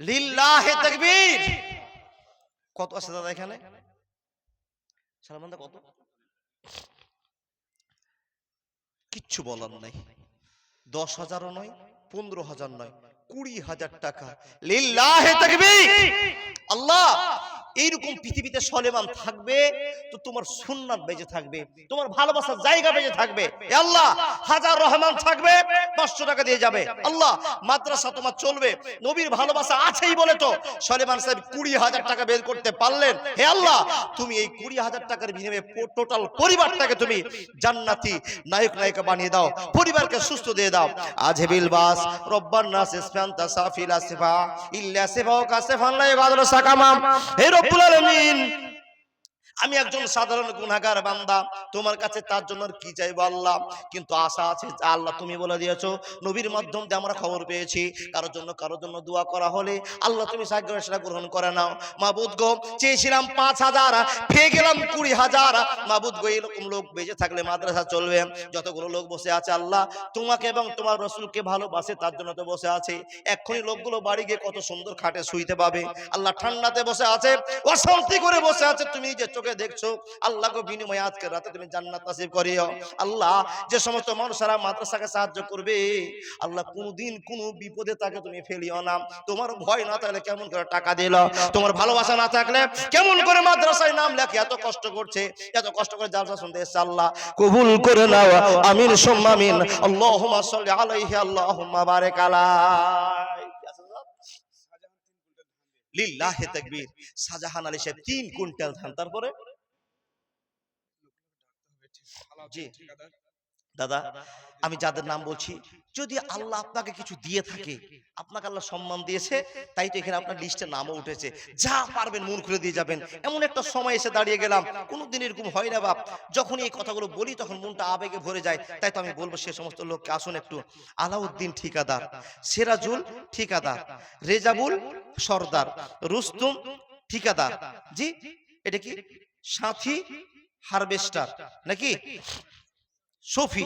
লিল্লাহে তাকবীর। কত আছে দাদা এখানে? সালমানদা কত? কিচ্ছু বলার নাই। 10,000ও নয়, 15,000 নয়, 20,000 টাকা। লিল্লাহে তাকবীর। আল্লাহ এইরকম পৃথিবীতে সলেমান থাকবে তো তোমার সুন্নাত বেঁচে থাকবে, তোমার ভালোবাসার জায়গা বেঁচে থাকবে। এ আল্লাহ, হাজার রহমান থাকবে 500 টাকা দিয়ে যাবে। আল্লাহ, মাদ্রাসা তোমার চলবে, নবীর ভালোবাসা আছেই বলে তো সলেমান সাহেব 20,000 টাকা বের করতে পারলেন। হে আল্লাহ, তুমি এই 20,000 টাকার বিনিময়ে টোটাল পরিবারটাকে তুমি জান্নাতি নায়ক নায়িকা বানিয়ে দাও, পরিবারকে সুস্থ দিয়ে দাও। আজবিল বাস রব্বান নাস ইসফান্তা সাফিল আসফা ইল্লা সিফা কাসফান লা ইয়াগাদুর সাকামা। হে রব্বুল আলামিন, আমি একজন সাধারণ গুনাহগার বান্দা, তোমার কাছে তার জন্য কি চাইবো আল্লাহ, কিন্তু আশা আছে আল্লাহ তুমি বলে দিয়েছো, নবীর মাধ্যম দিয়ে আমরা খবর পেয়েছি, কারোর জন্য দোয়া করা হলে আল্লাহ তুমি সাহায্য সেটা গ্রহণ করে নাও। মাবুদ গো, চেয়েছিলাম 5,000 পেয়ে গেলাম 20,000। মাবুদ গো, এরকম লোক বেঁচে থাকলে মাদ্রাসা চলবে। যতগুলো লোক বসে আছে আল্লাহ তোমাকে এবং তোমার রাসূলকে ভালোবাসে, তার জন্য তো বসে আছে। এক্ষুনি লোকগুলো বাড়ি গিয়ে কত সুন্দর খাটে শুইতে পাবে। আল্লাহ ঠান্ডাতে বসে আছে, অশান্তি করে বসে আছে, তুমি যে চোখে দেখছো আল্লাহ গো, বিনিময়ে আজকে রাতে তুমি জান্নাত নসিব করিও। আল্লাহ, যে সমস্ত মানুষরা মাদ্রাসাকে সাহায্য করবে আল্লাহ, কোনদিন কোন বিপদে তাকে তুমি ফেলিও না। তোমার ভয় না থাকলে কেমন করে টাকা দিল, তোমার ভালোবাসা না থাকলে কেমন করে মাদ্রাসায় নাম লেখে, এত কষ্ট করছে, এত কষ্ট করে জালসা শুনতে এসেছে, আল্লাহ কবুল করে নাও, আমিন সুম্মা আমিন। আল্লাহুম্মা সাল্লি আলাইহি আল্লাহুম্মা বারিক আলাইহি। লিল্লাহি তাকবীর। শাহজাহান আলী সাহেব 3 কুইন্টাল ধান। তারপরে জি দাদা, আমি যাদের নাম বলছি, যদি আল্লাহ আপনাকে কিছু দিয়ে থাকে, আপনাকে আল্লাহ সম্মান দিয়েছে, তাই তো এখানে আপনার লিস্টে নামও উঠেছে, যা পারবেন মন খুলে দিয়ে যাবেন। এমন একটা সময় এসে দাঁড়িয়ে গেলাম, কোনোদিন এরকম হয় না বাপ, যখন এই কথাগুলো বলি তখন মনটা আবেগে ভরে যায়। তাই তো আমি বলবো সে সমস্ত লোককে আসুন একটু। আলাউদ্দিন ঠিকাদার, সিরাজুল ঠিকাদার, রেজাবুল সর্দার, রুস্তুম ঠিকাদার, জি এটা কি সাথী হারভেস্টার নাকি, সফি